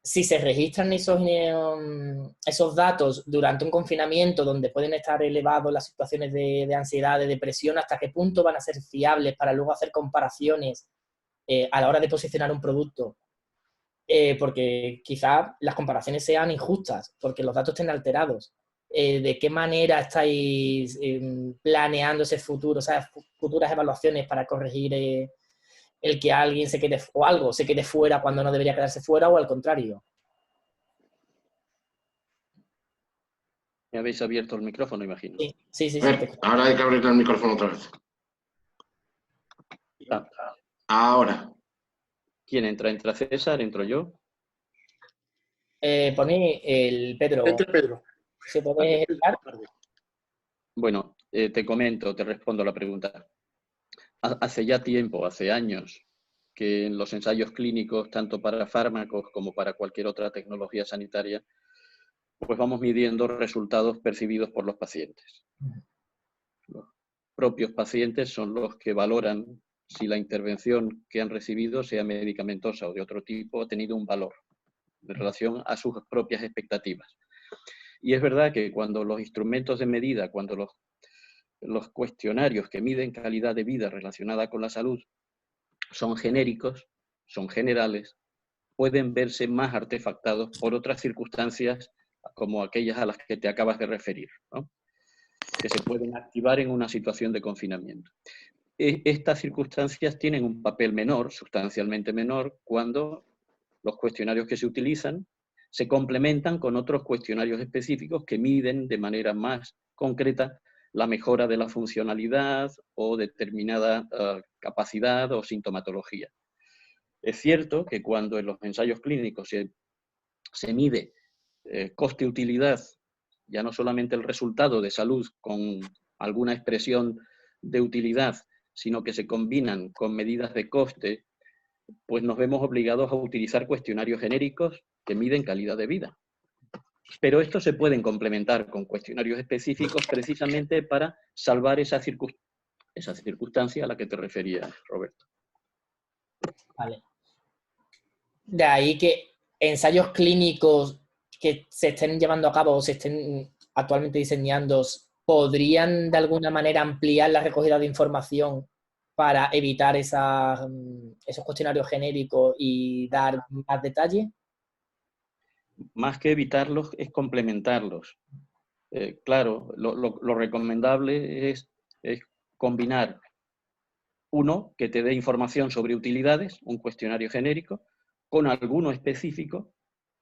si se registran esos datos durante un confinamiento donde pueden estar elevados las situaciones de ansiedad, de depresión, ¿hasta qué punto van a ser fiables para luego hacer comparaciones a la hora de posicionar un producto? Porque quizás las comparaciones sean injustas, porque los datos estén alterados. ¿De qué manera estáis planeando ese futuro, o sea, futuras evaluaciones para corregir el que alguien se quede o algo se quede fuera cuando no debería quedarse fuera o al contrario? Me habéis abierto el micrófono, imagino. Sí. A ver, ahora hay que abrir el micrófono otra vez. Ahora. ¿Quién entra? ¿Entra César? ¿Entro yo? Pone el Pedro. Vente, Pedro. ¿Se puede explicar? Bueno, te comento, te respondo a la pregunta. Hace ya tiempo, hace años, que en los ensayos clínicos, tanto para fármacos como para cualquier otra tecnología sanitaria, pues vamos midiendo resultados percibidos por los pacientes. Los propios pacientes son los que valoran si la intervención que han recibido, sea medicamentosa o de otro tipo, ha tenido un valor en relación a sus propias expectativas. Y es verdad que cuando los instrumentos de medida, cuando los cuestionarios que miden calidad de vida relacionada con la salud son genéricos, son generales, pueden verse más artefactados por otras circunstancias como aquellas a las que te acabas de referir, ¿no? Que se pueden activar en una situación de confinamiento. Estas circunstancias tienen un papel menor, sustancialmente menor, cuando los cuestionarios que se utilizan se complementan con otros cuestionarios específicos que miden de manera más concreta la mejora de la funcionalidad o determinada capacidad o sintomatología. Es cierto que cuando en los ensayos clínicos se mide coste-utilidad, ya no solamente el resultado de salud con alguna expresión de utilidad, sino que se combinan con medidas de coste, pues nos vemos obligados a utilizar cuestionarios genéricos que miden calidad de vida. Pero estos se pueden complementar con cuestionarios específicos precisamente para salvar esa circunstancia a la que te referías, Roberto. Vale. De ahí que ensayos clínicos que se estén llevando a cabo o se estén actualmente diseñando podrían de alguna manera ampliar la recogida de información para evitar esos cuestionarios genéricos y dar más detalle. Más que evitarlos, es complementarlos. Claro, lo recomendable es combinar uno que te dé información sobre utilidades, un cuestionario genérico, con alguno específico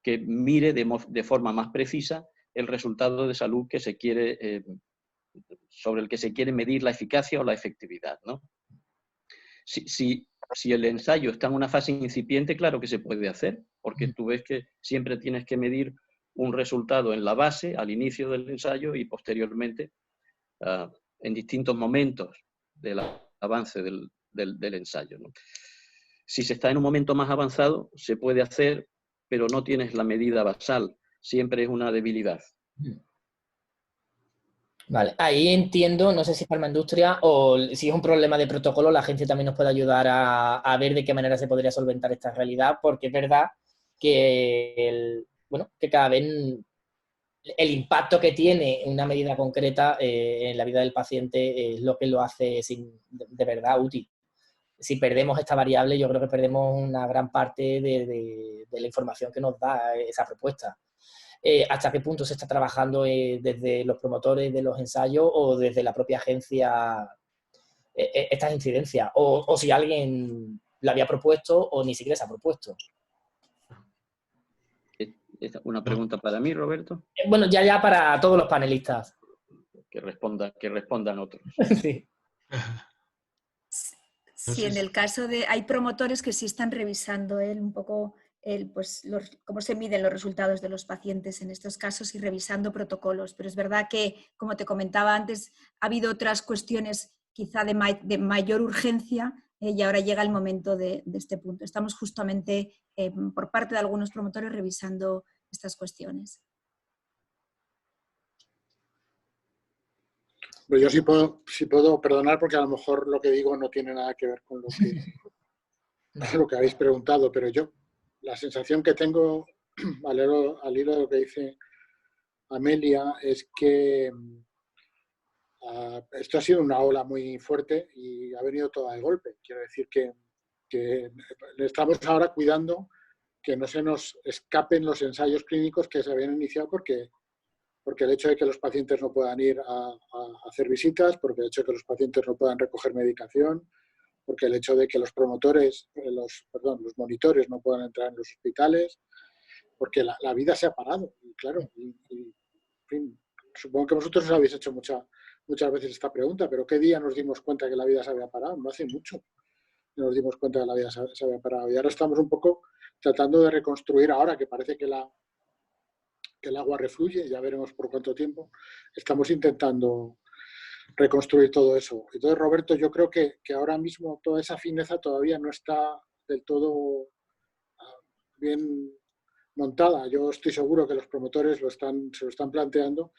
que mire de forma más precisa el resultado de salud que se quiere, sobre el que se quiere medir la eficacia o la efectividad, ¿no? Si el ensayo está en una fase incipiente, claro que se puede hacer, porque tú ves que siempre tienes que medir un resultado en la base, al inicio del ensayo y posteriormente en distintos momentos del avance del ensayo, ¿no? Si se está en un momento más avanzado, se puede hacer, pero no tienes la medida basal, siempre es una debilidad. Vale, ahí entiendo, no sé si es farmaindustria o si es un problema de protocolo, la agencia también nos puede ayudar a ver de qué manera se podría solventar esta realidad, porque es verdad que, que cada vez el impacto que tiene una medida concreta en la vida del paciente es lo que lo hace de verdad útil. Si perdemos esta variable, yo creo que perdemos una gran parte de la información que nos da esa propuesta. ¿Hasta qué punto se está trabajando desde los promotores de los ensayos o desde la propia agencia estas incidencias? O si alguien la había propuesto o ni siquiera se ha propuesto. ¿Una pregunta para mí, Roberto? Bueno, ya para todos los panelistas. Que respondan otros. Sí. Sí, en el caso de... Hay promotores que sí están revisando un poco cómo se miden los resultados de los pacientes en estos casos y revisando protocolos. Pero es verdad que, como te comentaba antes, ha habido otras cuestiones quizá de mayor urgencia y ahora llega el momento de este punto. Estamos justamente por parte de algunos promotores revisando estas cuestiones. Pero yo sí puedo perdonar porque a lo mejor lo que digo no tiene nada que ver con lo que habéis preguntado, pero yo la sensación que tengo al hilo de lo que dice Amelia es que esto ha sido una ola muy fuerte y ha venido toda de golpe. Quiero decir que estamos ahora cuidando que no se nos escapen los ensayos clínicos que se habían iniciado porque el hecho de que los pacientes no puedan ir a hacer visitas, porque el hecho de que los pacientes no puedan recoger medicación, porque el hecho de que los promotores, los monitores no puedan entrar en los hospitales, porque la vida se ha parado. Y claro, en fin, supongo que vosotros os habéis hecho muchas veces esta pregunta, pero ¿qué día nos dimos cuenta que la vida se había parado? No hace mucho nos dimos cuenta que la vida se había parado. Y ahora estamos un poco tratando de reconstruir, ahora que parece que el agua refluye, ya veremos por cuánto tiempo, estamos intentando reconstruir todo eso. Entonces, Roberto, yo creo que ahora mismo toda esa fineza todavía no está del todo bien montada. Yo estoy seguro que los promotores se lo están planteando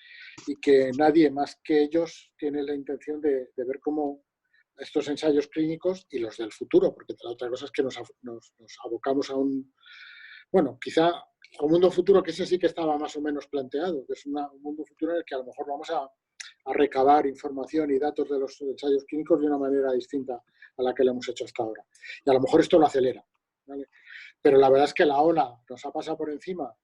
y que nadie más que ellos tiene la intención de ver cómo estos ensayos clínicos y los del futuro, porque la otra cosa es que nos abocamos a quizá a un mundo futuro que ese sí que estaba más o menos planteado, que es un mundo futuro en el que a lo mejor vamos a recabar información y datos de los ensayos clínicos de una manera distinta a la que lo hemos hecho hasta ahora. Y a lo mejor esto lo acelera, ¿vale? Pero la verdad es que la ola nos ha pasado por encima,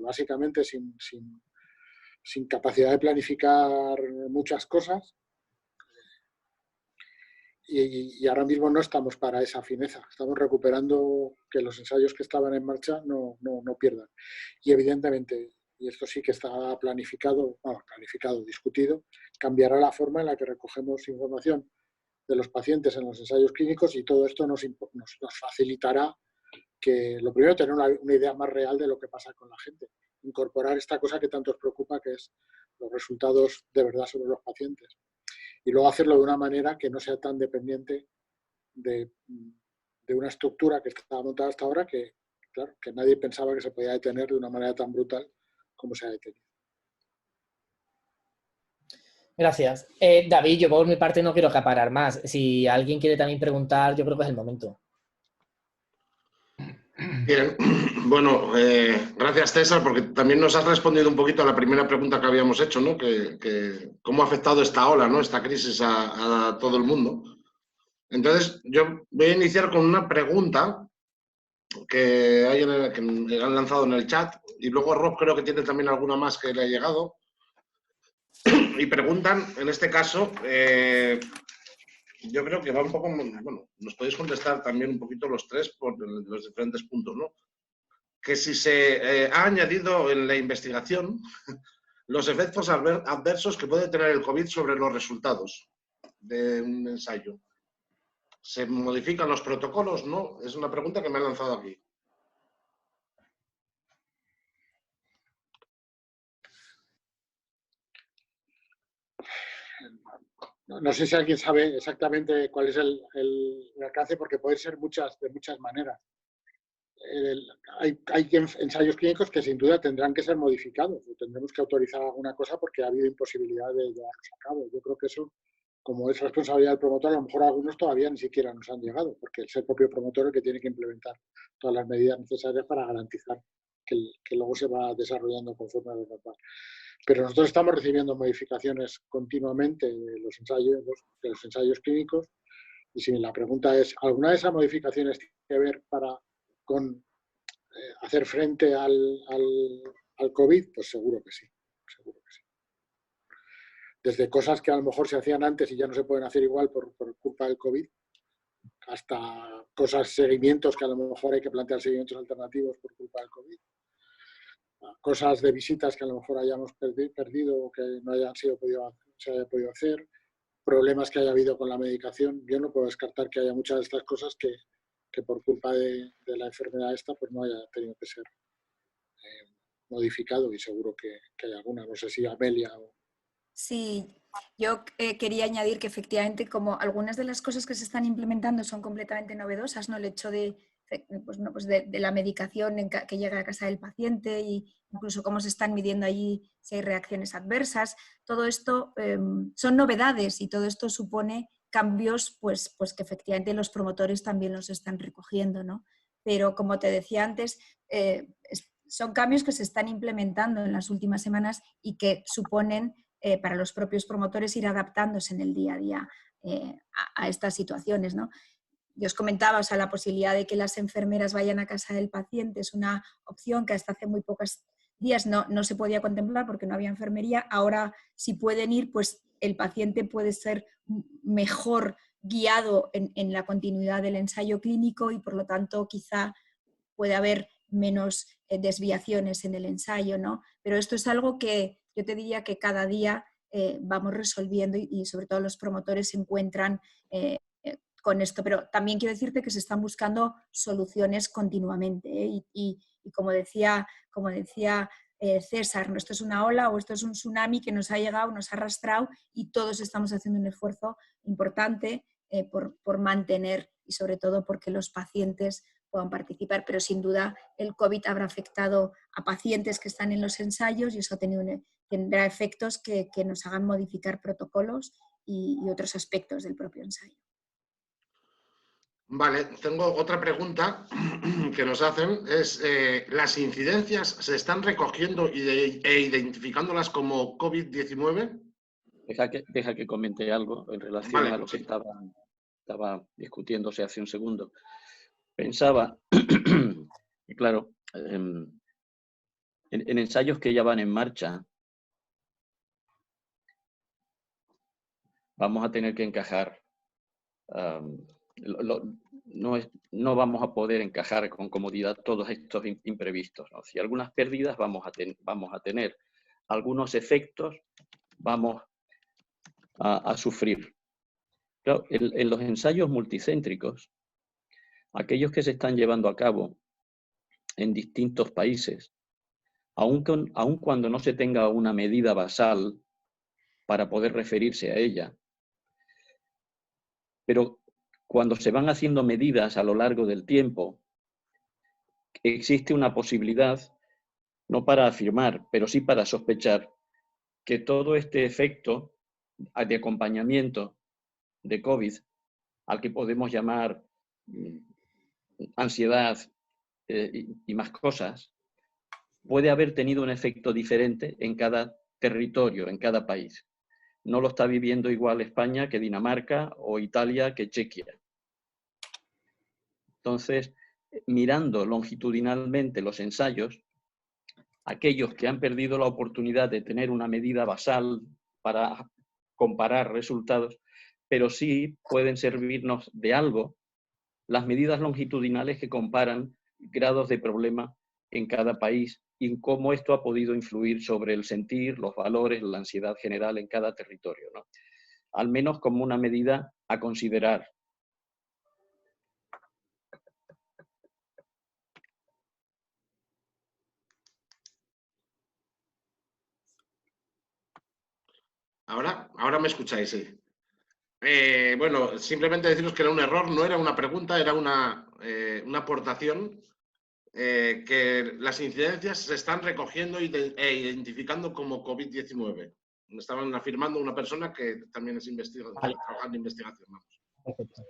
básicamente sin capacidad de planificar muchas cosas. Y ahora mismo no estamos para esa fineza. Estamos recuperando que los ensayos que estaban en marcha no pierdan. Y evidentemente, y esto sí que está planificado, discutido, cambiará la forma en la que recogemos información de los pacientes en los ensayos clínicos, y todo esto nos facilitará que, lo primero, tener una idea más real de lo que pasa con la gente, incorporar esta cosa que tanto os preocupa, que es los resultados de verdad sobre los pacientes, y luego hacerlo de una manera que no sea tan dependiente de una estructura que estaba montada hasta ahora, que, claro, que nadie pensaba que se podía detener de una manera tan brutal como se ha detenido. Gracias. David, yo por mi parte no quiero acaparar más. Si alguien quiere también preguntar, yo creo que es el momento. Bien, bueno, gracias César, porque también nos has respondido un poquito a la primera pregunta que habíamos hecho, ¿no? Que cómo ha afectado esta ola, ¿no? Esta crisis a todo el mundo. Entonces, yo voy a iniciar con una pregunta que han lanzado en el chat, y luego Rob creo que tiene también alguna más que le ha llegado. Y preguntan, en este caso, yo creo que va un poco, bueno, nos podéis contestar también un poquito los tres por los diferentes puntos, ¿no? Que si se ha añadido en la investigación los efectos adversos que puede tener el COVID sobre los resultados de un ensayo. ¿Se modifican los protocolos? No, es una pregunta que me han lanzado aquí. No sé si alguien sabe exactamente cuál es el alcance, porque puede ser de muchas maneras. Hay ensayos clínicos que sin duda tendrán que ser modificados, o tendremos que autorizar alguna cosa porque ha habido imposibilidad de llevarlos a cabo. Yo creo que eso, como es responsabilidad del promotor, a lo mejor algunos todavía ni siquiera nos han llegado, porque es el propio promotor el que tiene que implementar todas las medidas necesarias para garantizar que luego se va desarrollando conforme a lo normal. Pero nosotros estamos recibiendo modificaciones continuamente de los ensayos clínicos, y si la pregunta es, ¿alguna de esas modificaciones tiene que ver con hacer frente al COVID? Pues seguro que sí, seguro que sí. Desde cosas que a lo mejor se hacían antes y ya no se pueden hacer igual por culpa del COVID, hasta seguimientos que a lo mejor hay que plantear seguimientos alternativos por culpa del COVID. Cosas de visitas que a lo mejor hayamos perdido o que no se haya podido hacer, problemas que haya habido con la medicación. Yo no puedo descartar que haya muchas de estas cosas que por culpa de la enfermedad esta pues no haya tenido que ser modificado, y seguro que hay alguna. No sé si Amelia o... Sí, yo quería añadir que efectivamente, como algunas de las cosas que se están implementando son completamente novedosas, ¿no? El hecho de la medicación que llega a casa del paciente, e incluso cómo se están midiendo allí si hay reacciones adversas, todo esto son novedades, y todo esto supone cambios pues que efectivamente los promotores también los están recogiendo, ¿no? Pero como te decía antes, son cambios que se están implementando en las últimas semanas y que suponen para los propios promotores ir adaptándose en el día a día a estas situaciones, ¿no? Yo os comentaba, o sea, la posibilidad de que las enfermeras vayan a casa del paciente es una opción que hasta hace muy pocos días no se podía contemplar porque no había enfermería. Ahora, si pueden ir, pues el paciente puede ser mejor guiado en la continuidad del ensayo clínico, y por lo tanto quizá puede haber menos desviaciones en el ensayo, ¿no? Pero esto es algo que yo te diría que cada día vamos resolviendo, y sobre todo los promotores se encuentran con esto. Pero también quiero decirte que se están buscando soluciones continuamente, ¿eh? Y como decía César, ¿no? Esto es una ola o esto es un tsunami que nos ha llegado, nos ha arrastrado, y todos estamos haciendo un esfuerzo importante por mantener, y sobre todo porque los pacientes puedan participar. Pero sin duda el COVID habrá afectado a pacientes que están en los ensayos, y eso tendrá efectos que nos hagan modificar protocolos y otros aspectos del propio ensayo. Vale, tengo otra pregunta que nos hacen, es ¿las incidencias se están recogiendo e identificándolas como COVID-19? Deja que comente algo en relación a lo que estaba discutiéndose hace un segundo. Pensaba, y claro, en ensayos que ya van en marcha, vamos a tener que encajar no vamos a poder encajar con comodidad todos estos imprevistos, ¿no? Si algunas pérdidas vamos a tener, algunos efectos vamos a sufrir. Claro, en los ensayos multicéntricos, aquellos que se están llevando a cabo en distintos países, aun cuando no se tenga una medida basal para poder referirse a ella, pero cuando se van haciendo medidas a lo largo del tiempo, existe una posibilidad, no para afirmar, pero sí para sospechar, que todo este efecto de acompañamiento de COVID, al que podemos llamar ansiedad y más cosas, puede haber tenido un efecto diferente en cada territorio, en cada país. No lo está viviendo igual España que Dinamarca o Italia que Chequia. Entonces, mirando longitudinalmente los ensayos, aquellos que han perdido la oportunidad de tener una medida basal para comparar resultados, pero sí pueden servirnos de algo las medidas longitudinales que comparan grados de problema en cada país y cómo esto ha podido influir sobre el sentir, los valores, la ansiedad general en cada territorio, ¿no? Al menos como una medida a considerar. Ahora me escucháis, sí. Bueno, simplemente deciros que era un error, no era una pregunta, era una aportación, que las incidencias se están recogiendo e identificando como COVID-19. Me estaban afirmando una persona que también es investigador, Vale. trabaja en investigación. Vamos. Perfecto.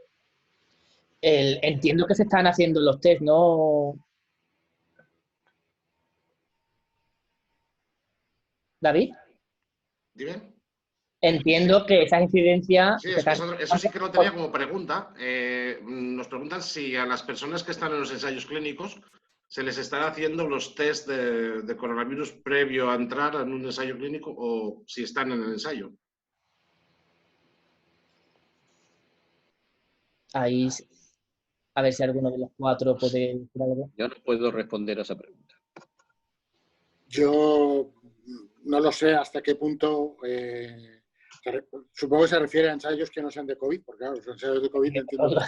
Entiendo que se están haciendo los test, ¿no, David? ¿Dime? Entiendo que esas incidencias... Sí, eso sí que lo tenía como pregunta. Nos preguntan si a las personas que están en los ensayos clínicos se les estará haciendo los test de coronavirus previo a entrar en un ensayo clínico o si están en el ensayo. Ahí, a ver si alguno de los cuatro puede decir algo. Yo no puedo responder a esa pregunta. Yo no lo sé hasta qué punto. Supongo que se refiere a ensayos que no sean de COVID, porque claro, los ensayos de COVID entiendo.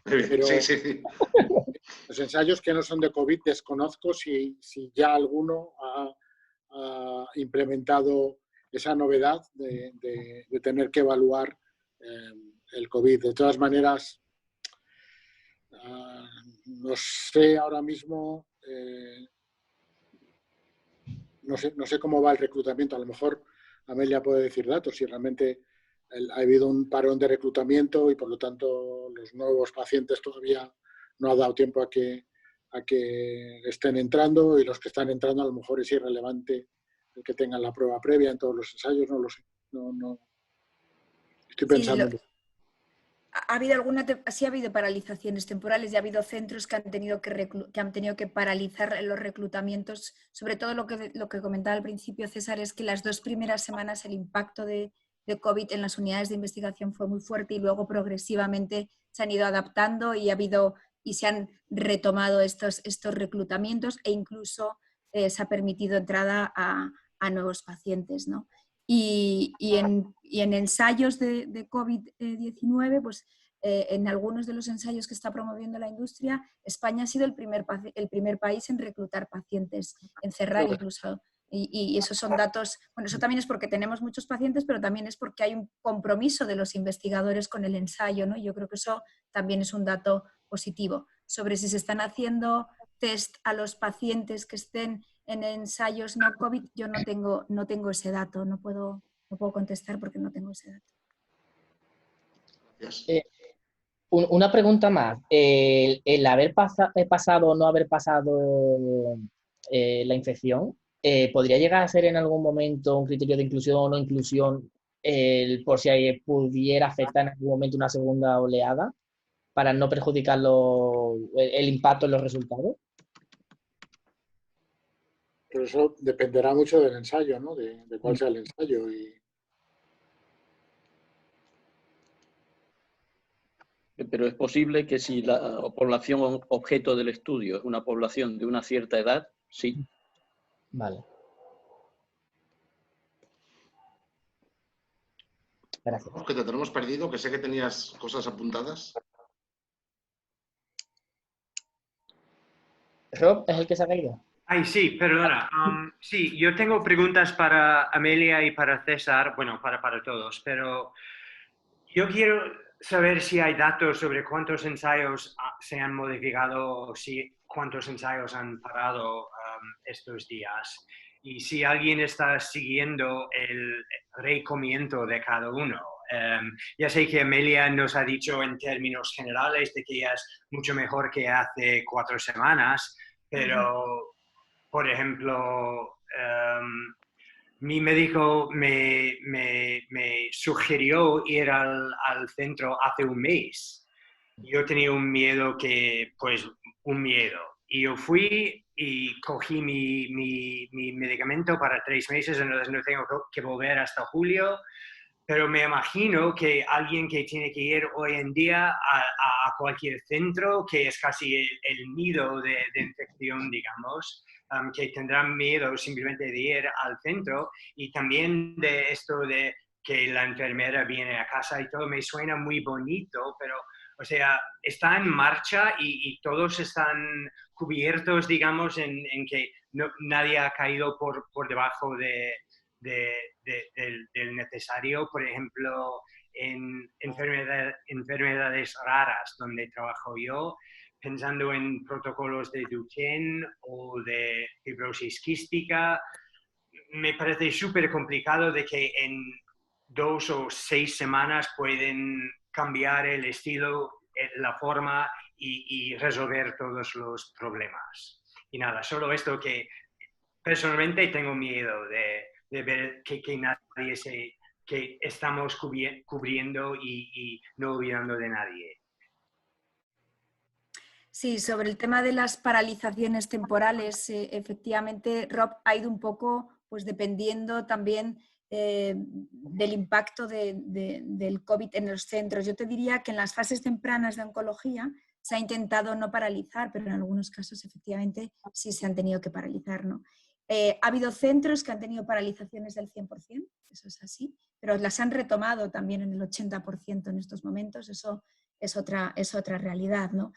Pero Sí. los ensayos que no son de COVID desconozco si ya alguno ha implementado esa novedad de tener que evaluar el COVID. De todas maneras, no sé ahora mismo. No sé cómo va el reclutamiento. A lo mejor Amelia puede decir datos, si realmente ha habido un parón de reclutamiento y por lo tanto los nuevos pacientes todavía no ha dado tiempo a que estén entrando y los que están entrando a lo mejor es irrelevante el que tengan la prueba previa en todos los ensayos, no lo sé. No. Estoy pensando. Sí, sí ha habido paralizaciones temporales y ha habido centros que han tenido que paralizar los reclutamientos. Sobre todo lo que comentaba al principio César es que las 2 primeras semanas el impacto de COVID en las unidades de investigación fue muy fuerte y luego progresivamente se han ido adaptando y se han retomado estos reclutamientos e incluso se ha permitido entrada a nuevos pacientes, ¿no? Y en ensayos de COVID-19, pues en algunos de los ensayos que está promoviendo la industria, España ha sido el primer país en reclutar pacientes, en cerrar incluso. Y esos son datos, bueno, eso también es porque tenemos muchos pacientes, pero también es porque hay un compromiso de los investigadores con el ensayo, ¿no? Yo creo que eso también es un dato positivo. Sobre si se están haciendo test a los pacientes que estén en ensayos no COVID, yo no tengo ese dato, no puedo contestar porque no tengo ese dato. Una pregunta más. El haber pasado o no haber pasado la infección, ¿podría llegar a ser en algún momento un criterio de inclusión o no inclusión por si pudiera afectar en algún momento una segunda oleada para no perjudicar el impacto en los resultados? Pero eso dependerá mucho del ensayo, ¿no? De cuál sea el ensayo. Pero es posible que si la población objeto del estudio es una población de una cierta edad, sí. Vale. Gracias. Que te tenemos perdido, que sé que tenías cosas apuntadas. ¿Rob es el que se ha caído? Ay, sí, perdona. Sí, yo tengo preguntas para Amelia y para César, bueno, para todos, pero yo quiero saber si hay datos sobre cuántos ensayos se han modificado o cuántos ensayos han parado estos días y si alguien está siguiendo el recomiendo de cada uno. Ya sé que Amelia nos ha dicho en términos generales de que ya es mucho mejor que hace 4 semanas, pero, por ejemplo, mi médico me sugirió ir al centro hace un mes. Yo tenía un miedo Y yo fui y cogí mi medicamento para 3 meses, entonces no tengo que volver hasta julio. Pero me imagino que alguien que tiene que ir hoy en día a cualquier centro, que es casi el nido de infección, digamos, que tendrán miedo simplemente de ir al centro, y también de esto de que la enfermera viene a casa y todo, me suena muy bonito, pero, o sea, está en marcha y todos están cubiertos, digamos, en que nadie ha caído por debajo del necesario. Por ejemplo, en enfermedades raras donde trabajo yo, pensando en protocolos de Duchenne o de fibrosis quística, me parece súper complicado de que en 2 o 6 semanas pueden cambiar el estilo, la forma y resolver todos los problemas. Y nada, solo esto que personalmente tengo miedo de ver que nadie que estamos cubriendo y no olvidando de nadie. Sí, sobre el tema de las paralizaciones temporales, efectivamente, Rob, ha ido un poco pues dependiendo también del impacto del COVID en los centros. Yo te diría que en las fases tempranas de oncología se ha intentado no paralizar, pero en algunos casos efectivamente sí se han tenido que paralizar, ¿no? Ha habido centros que han tenido paralizaciones del 100%, eso es así, pero las han retomado también en el 80% en estos momentos, eso es otra realidad, ¿no?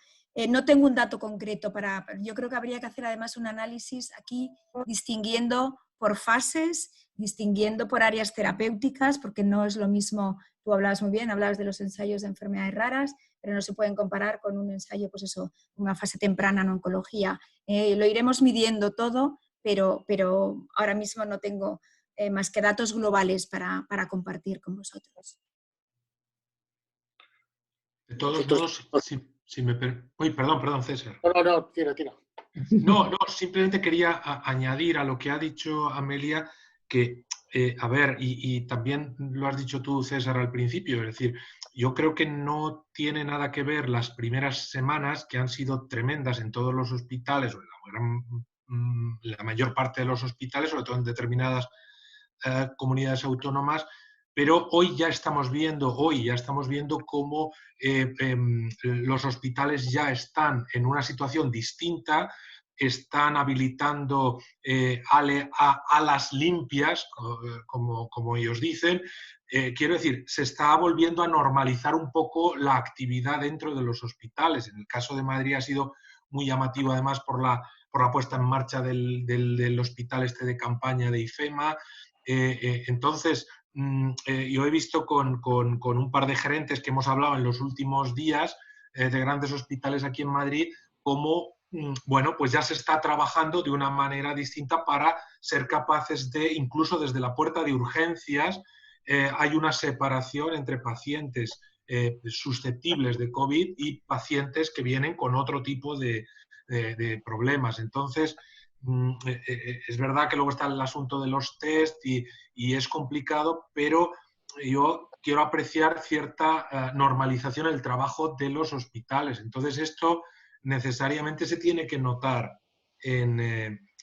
No tengo un dato concreto yo creo que habría que hacer además un análisis aquí distinguiendo por fases, distinguiendo por áreas terapéuticas, porque no es lo mismo, tú hablabas muy bien, hablabas de los ensayos de enfermedades raras, pero no se pueden comparar con un ensayo, pues eso, una fase temprana en oncología. Lo iremos midiendo todo, pero ahora mismo no tengo más que datos globales para compartir con vosotros. De todos modos, perdón, César. No, tira. No, simplemente quería añadir a lo que ha dicho Amelia que, a ver, y también lo has dicho tú, César, al principio, es decir, yo creo que no tiene nada que ver las primeras semanas, que han sido tremendas en todos los hospitales, o en la mayor parte de los hospitales, sobre todo en determinadas comunidades autónomas, pero hoy ya estamos viendo cómo los hospitales ya están en una situación distinta, están habilitando alas limpias, como ellos dicen. Quiero decir, se está volviendo a normalizar un poco la actividad dentro de los hospitales. En el caso de Madrid ha sido muy llamativo, además, por la puesta en marcha del hospital de campaña de IFEMA. Entonces, yo he visto con un par de gerentes que hemos hablado en los últimos días de grandes hospitales aquí en Madrid, cómo, bueno, pues ya se está trabajando de una manera distinta para ser capaces de, incluso desde la puerta de urgencias, hay una separación entre pacientes susceptibles de COVID y pacientes que vienen con otro tipo de problemas. Entonces, es verdad que luego está el asunto de los test y es complicado, pero yo quiero apreciar cierta normalización en el trabajo de los hospitales. Entonces, esto necesariamente se tiene que notar en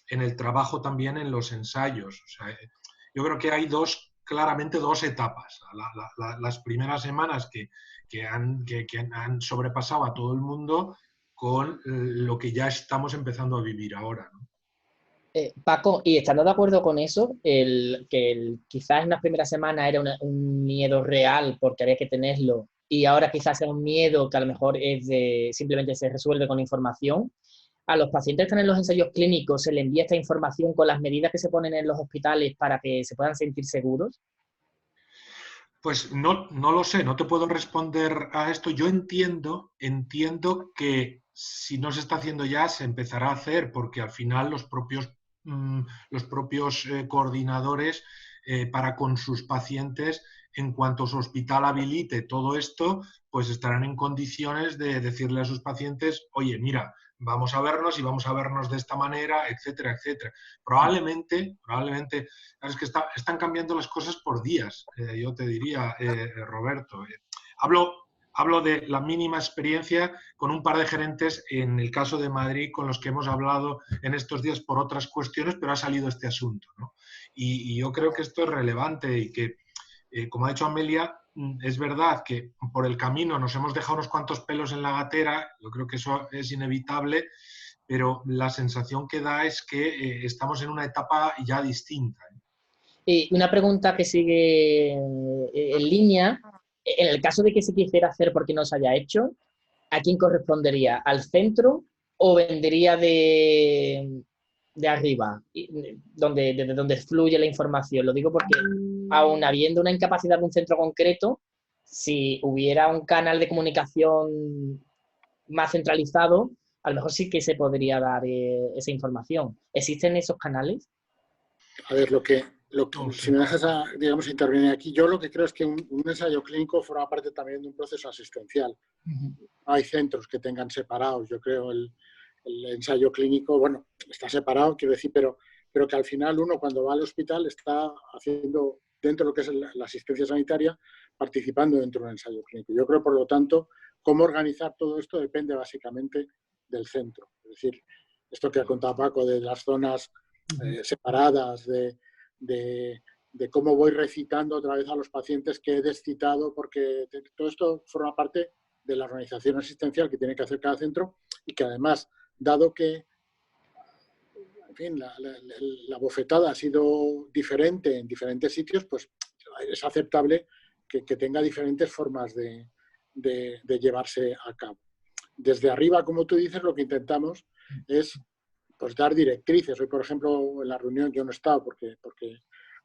el trabajo también en los ensayos. O sea, yo creo que hay dos claramente dos etapas. Las primeras semanas que han sobrepasado a todo el mundo con lo que ya estamos empezando a vivir ahora, ¿no? Paco, y estando de acuerdo con eso, quizás en las primeras semanas era un miedo real porque había que tenerlo, y ahora quizás sea un miedo que a lo mejor simplemente se resuelve con información. A los pacientes que están en los ensayos clínicos se les envía esta información con las medidas que se ponen en los hospitales para que se puedan sentir seguros. Pues no lo sé, no te puedo responder a esto. Yo entiendo que si no se está haciendo ya, se empezará a hacer, porque al final los propios coordinadores para con sus pacientes, en cuanto su hospital habilite todo esto, pues estarán en condiciones de decirle a sus pacientes, oye, mira, vamos a vernos y vamos a vernos de esta manera, etcétera, etcétera. Probablemente, es que están cambiando las cosas por días, yo te diría, Roberto. Hablo de la mínima experiencia con un par de gerentes, en el caso de Madrid, con los que hemos hablado en estos días por otras cuestiones, pero ha salido este asunto, ¿no? Y yo creo que esto es relevante y que, como ha dicho Amelia, es verdad que por el camino nos hemos dejado unos cuantos pelos en la gatera, yo creo que eso es inevitable, pero la sensación que da es que estamos en una etapa ya distinta. Y una pregunta que sigue en línea, en el caso de que se quisiera hacer porque no se haya hecho, ¿a quién correspondería? ¿Al centro o vendría de arriba, desde donde fluye la información? Lo digo porque aun habiendo una incapacidad de un centro concreto, si hubiera un canal de comunicación más centralizado, a lo mejor sí que se podría dar esa información. ¿Existen esos canales? A ver, si me dejas, digamos, intervenir aquí, yo lo que creo es que un ensayo clínico forma parte también de un proceso asistencial. Hay centros que tengan separados, yo creo, el ensayo clínico, bueno, está separado, quiero decir, pero que al final uno cuando va al hospital está haciendo, dentro de lo que es la asistencia sanitaria, participando dentro de un ensayo clínico. Yo creo, por lo tanto, cómo organizar todo esto depende básicamente del centro. Es decir, esto que ha contado Paco de las zonas separadas, de cómo voy recitando otra vez a los pacientes que he descitado, porque todo esto forma parte de la organización asistencial que tiene que hacer cada centro y que además, dado que en fin, la bofetada ha sido diferente en diferentes sitios, pues es aceptable que tenga diferentes formas de llevarse a cabo. Desde arriba, como tú dices, lo que intentamos es pues dar directrices. Hoy, por ejemplo, en la reunión yo no he estado porque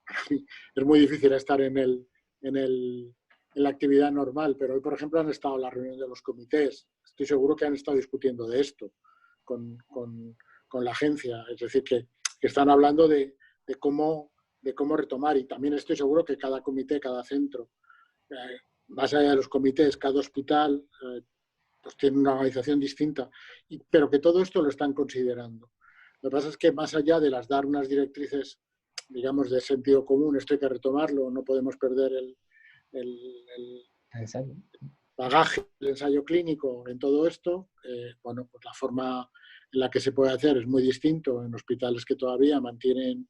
para mí es muy difícil estar en la actividad normal, pero hoy, por ejemplo, han estado en la reunión de los comités. Estoy seguro que han estado discutiendo de esto con la agencia. Es decir, que están hablando de cómo retomar, y también estoy seguro que cada comité, cada centro, más allá de los comités, cada hospital, pues tiene una organización distinta, pero que todo esto lo están considerando. Lo que pasa es que más allá de dar unas directrices, digamos, de sentido común, esto hay que retomarlo, no podemos perder el bagaje del ensayo clínico en todo esto. Bueno, pues la forma en la que se puede hacer es muy distinto en hospitales que todavía mantienen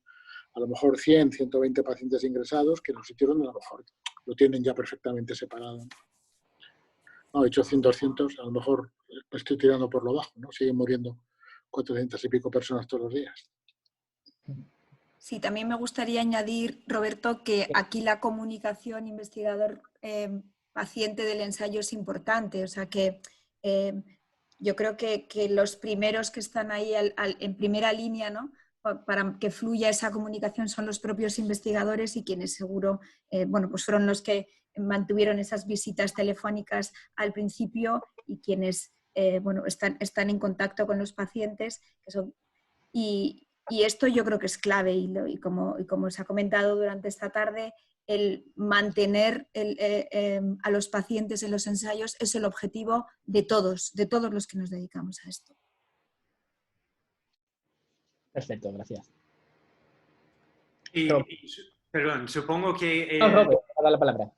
a lo mejor 100, 120 pacientes ingresados, que en los sitios donde a lo mejor lo tienen ya perfectamente separado. No, 800, 200, a lo mejor estoy tirando por lo bajo, ¿no? Siguen muriendo 400 y pico personas todos los días. Sí, también me gustaría añadir, Roberto, que aquí la comunicación investigador-paciente del ensayo es importante. O sea que yo creo que los primeros que están ahí en primera línea, ¿no?, para que fluya esa comunicación son los propios investigadores, y quienes seguro, bueno, pues fueron los que mantuvieron esas visitas telefónicas al principio y quienes bueno, están en contacto con los pacientes. Y esto yo creo que es clave, y como se ha comentado durante esta tarde, el mantener a los pacientes en los ensayos es el objetivo de todos los que nos dedicamos a esto. Perfecto, gracias. Perdón, supongo que... Robert, a dar la palabra.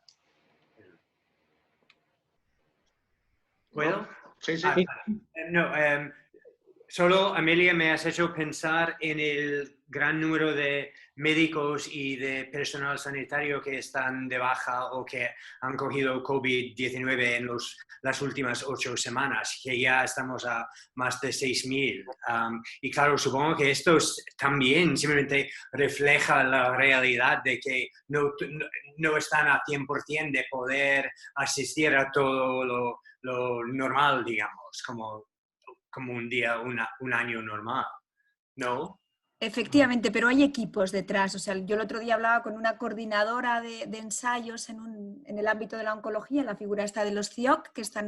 ¿Puedo? Sí, sí. No, solo, Amelia, me has hecho pensar en el gran número de médicos y de personal sanitario que están de baja o que han cogido COVID-19 en las últimas 8 semanas, que ya estamos a más de 6.000. Y claro, supongo que esto también simplemente refleja la realidad de que no están a 100% de poder asistir a todo lo normal, digamos, como un día, un año normal, ¿no? Efectivamente, pero hay equipos detrás. O sea, yo el otro día hablaba con una coordinadora de ensayos en el ámbito de la oncología, la figura esta de los CIOC, que están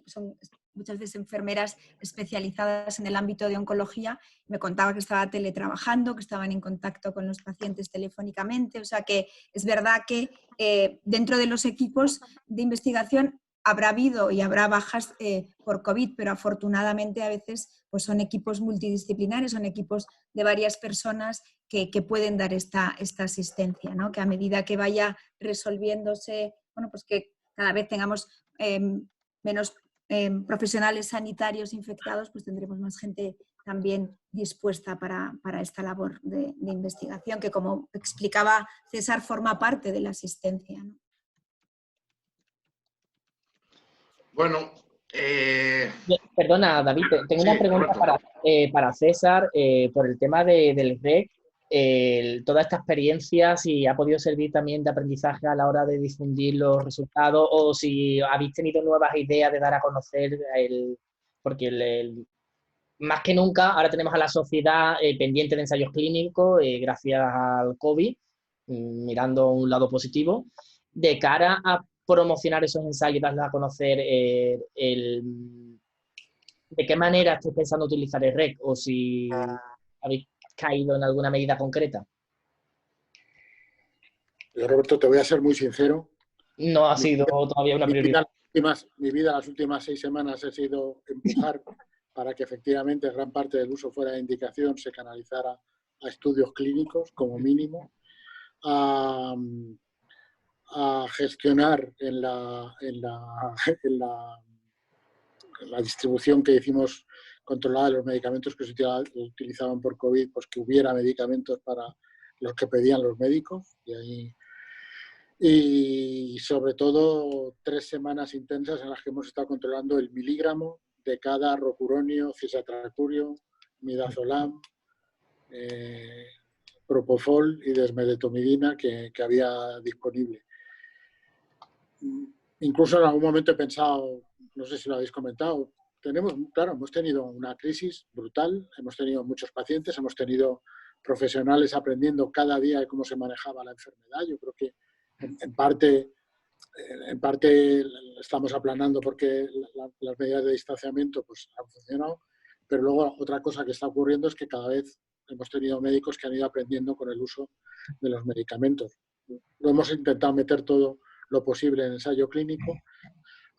son muchas veces enfermeras especializadas en el ámbito de oncología. Me contaba que estaba teletrabajando, que estaban en contacto con los pacientes telefónicamente. O sea que es verdad que dentro de los equipos de investigación habrá habido y habrá bajas por COVID, pero afortunadamente a veces pues son equipos multidisciplinares, son equipos de varias personas que pueden dar esta asistencia, ¿no? Que a medida que vaya resolviéndose, bueno, pues que cada vez tengamos menos profesionales sanitarios infectados, pues tendremos más gente también dispuesta para esta labor de investigación, que como explicaba César, forma parte de la asistencia, ¿no? Bueno, Perdona, David, tengo sí, una pregunta Roberto. para César por el tema del REC. Toda esta experiencia, si ha podido servir también de aprendizaje a la hora de difundir los resultados o si habéis tenido nuevas ideas de dar a conocer porque más que nunca ahora tenemos a la sociedad pendiente de ensayos clínicos gracias al COVID, mirando un lado positivo, de cara a promocionar esos ensayos y darles a conocer de qué manera estáis pensando utilizar el REC o si habéis caído en alguna medida concreta. Yo, Roberto, te voy a ser muy sincero. No ha sido todavía una prioridad. Mi vida las últimas 6 semanas ha sido empujar para que efectivamente gran parte del uso fuera de indicación se canalizara a estudios clínicos, como mínimo, a gestionar en la distribución que hicimos controlada de los medicamentos que se utilizaban por COVID, pues que hubiera medicamentos para los que pedían los médicos. Y sobre todo 3 semanas intensas en las que hemos estado controlando el miligramo de cada rocuronio, cisatracurio, midazolam, propofol y desmedetomidina que había disponible. Incluso en algún momento he pensado, no sé si lo habéis comentado, hemos tenido una crisis brutal, hemos tenido muchos pacientes, hemos tenido profesionales aprendiendo cada día de cómo se manejaba la enfermedad. Yo creo que en parte estamos aplanando porque las medidas de distanciamiento pues, han funcionado, pero luego otra cosa que está ocurriendo es que cada vez hemos tenido médicos que han ido aprendiendo con el uso de los medicamentos. Lo hemos intentado meter todo lo posible en ensayo clínico.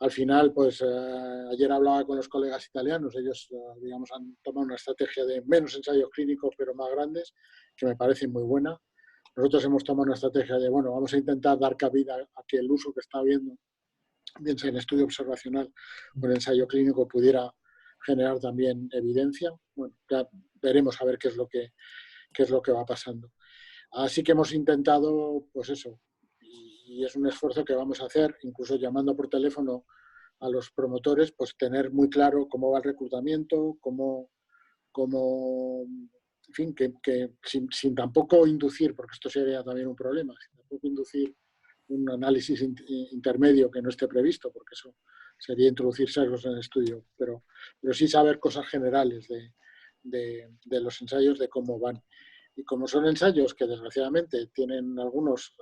Al final, pues ayer hablaba con los colegas italianos, ellos digamos han tomado una estrategia de menos ensayos clínicos pero más grandes, que me parece muy buena. Nosotros hemos tomado una estrategia de, bueno, vamos a intentar dar cabida a que el uso que está habiendo, bien sea en estudio observacional o en ensayo clínico, pudiera generar también evidencia. Bueno, ya veremos a ver qué es lo que va pasando. Así que hemos intentado, pues eso, y es un esfuerzo que vamos a hacer, incluso llamando por teléfono a los promotores, pues tener muy claro cómo va el reclutamiento, cómo en fin, que sin tampoco inducir, porque esto sería también un problema, sin tampoco inducir un análisis intermedio que no esté previsto, porque eso sería introducir sesgos en el estudio, pero sí saber cosas generales de los ensayos, de cómo van. Y como son ensayos que desgraciadamente tienen algunos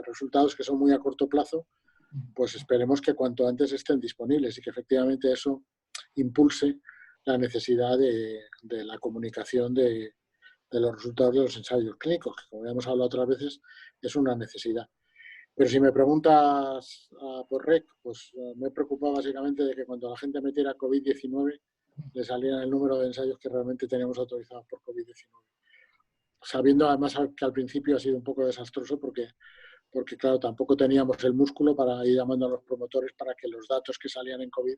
resultados que son muy a corto plazo, pues esperemos que cuanto antes estén disponibles y que efectivamente eso impulse la necesidad de la comunicación de los resultados de los ensayos clínicos, que como ya hemos hablado otras veces, es una necesidad. Pero si me preguntas por REC, pues me he preocupado básicamente de que cuando la gente metiera COVID-19 le saliera el número de ensayos que realmente teníamos autorizados por COVID-19. Sabiendo además que al principio ha sido un poco desastroso porque claro, tampoco teníamos el músculo para ir llamando a los promotores para que los datos que salían en COVID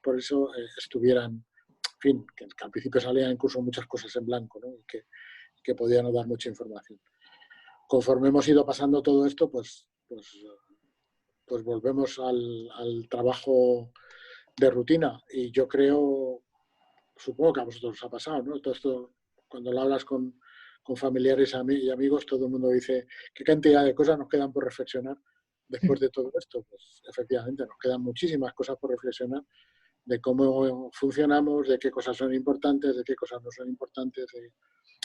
por eso estuvieran fin, que al principio salían incluso muchas cosas en blanco, ¿no? Y que podían no dar mucha información. Conforme hemos ido pasando todo esto, pues volvemos al trabajo de rutina. Y yo creo, supongo que a vosotros os ha pasado, ¿no? Todo esto, cuando lo hablas con familiares y amigos, todo el mundo dice, ¿qué cantidad de cosas nos quedan por reflexionar después de todo esto? Pues efectivamente, nos quedan muchísimas cosas por reflexionar de cómo funcionamos, de qué cosas son importantes, de qué cosas no son importantes,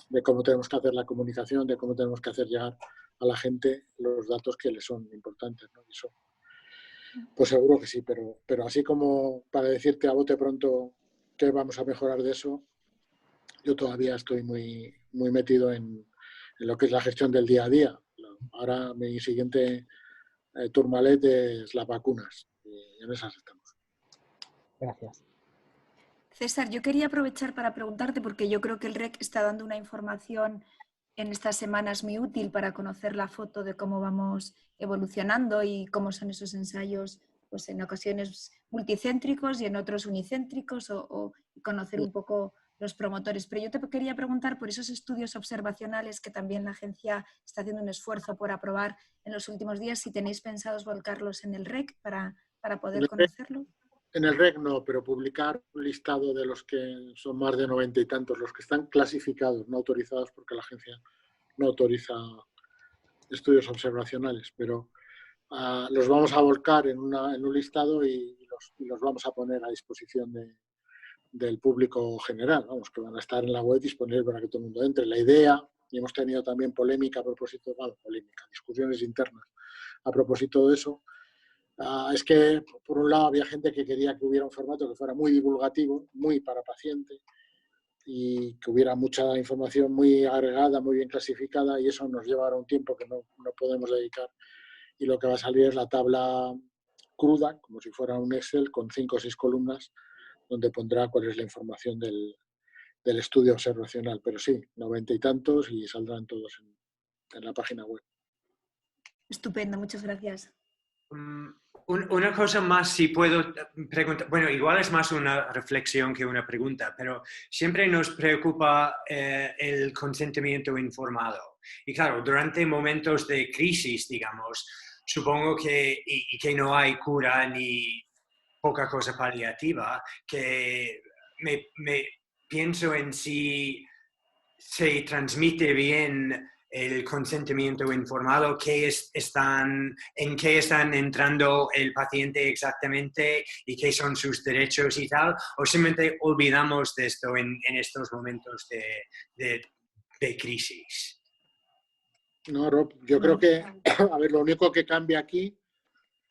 de cómo tenemos que hacer la comunicación, de cómo tenemos que hacer llegar a la gente los datos que les son importantes, ¿no? Eso, pues seguro que sí, pero así como para decirte a bote pronto qué vamos a mejorar de eso, yo todavía estoy muy, muy metido en lo que es la gestión del día a día. Ahora mi siguiente turmalet es las vacunas y en esas estamos. Gracias. César, yo quería aprovechar para preguntarte, porque yo creo que el REC está dando una información en estas semanas muy útil para conocer la foto de cómo vamos evolucionando y cómo son esos ensayos, pues en ocasiones multicéntricos y en otros unicéntricos, o conocer un poco los promotores. Pero yo te quería preguntar por esos estudios observacionales que también la agencia está haciendo un esfuerzo por aprobar en los últimos días, si tenéis pensados volcarlos en el REC para poder conocerlo. En el REC no, pero publicar un listado de los que son más de 90 y tantos, los que están clasificados, no autorizados, porque la agencia no autoriza estudios observacionales, pero los vamos a volcar en un listado y los vamos a poner a disposición del público general, vamos, que van a estar en la web disponibles para que todo el mundo entre. La idea, y hemos tenido también polémica a propósito, discusiones internas a propósito de eso, es que, por un lado, había gente que quería que hubiera un formato que fuera muy divulgativo, muy para paciente, y que hubiera mucha información muy agregada, muy bien clasificada, y eso nos llevará un tiempo que no podemos dedicar. Y lo que va a salir es la tabla cruda, como si fuera un Excel, con 5 o 6 columnas, donde pondrá cuál es la información del estudio observacional. Pero sí, 90 y tantos, y saldrán todos en la página web. Estupendo, muchas gracias. Una cosa más, si puedo preguntar, bueno, igual es más una reflexión que una pregunta, pero siempre nos preocupa el consentimiento informado. Y claro, durante momentos de crisis, digamos, supongo que no hay cura ni poca cosa paliativa, que me pienso en si se transmite bien el consentimiento informado, en qué están entrando el paciente exactamente y qué son sus derechos y tal, o simplemente olvidamos de esto en estos momentos de crisis. No, Rob, yo creo que, a ver, lo único que cambia aquí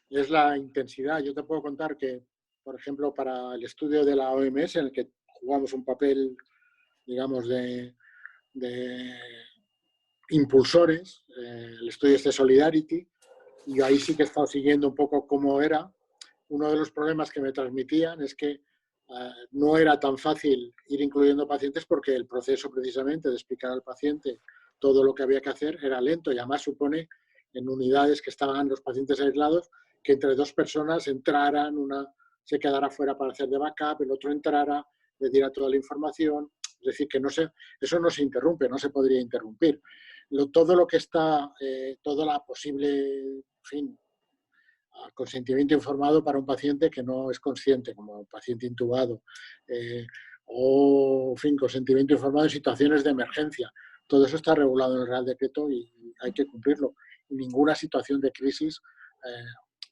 es la intensidad. Yo te puedo contar que, por ejemplo, para el estudio de la OMS, en el que jugamos un papel, digamos, de impulsores, el estudio de Solidarity, y ahí sí que he estado siguiendo un poco cómo era. Uno de los problemas que me transmitían es que no era tan fácil ir incluyendo pacientes porque el proceso precisamente de explicar al paciente todo lo que había que hacer era lento, y además supone en unidades que estaban los pacientes aislados que entre dos personas entraran, una se quedara fuera para hacer de backup, el otro entrara, le diera toda la información. Es decir, que eso no se interrumpe, no se podría interrumpir. Todo lo que está, toda la posible, en fin, consentimiento informado para un paciente que no es consciente, como un paciente intubado, o, en fin, consentimiento informado en situaciones de emergencia. Todo eso está regulado en el Real Decreto y hay que cumplirlo. Y ninguna situación de crisis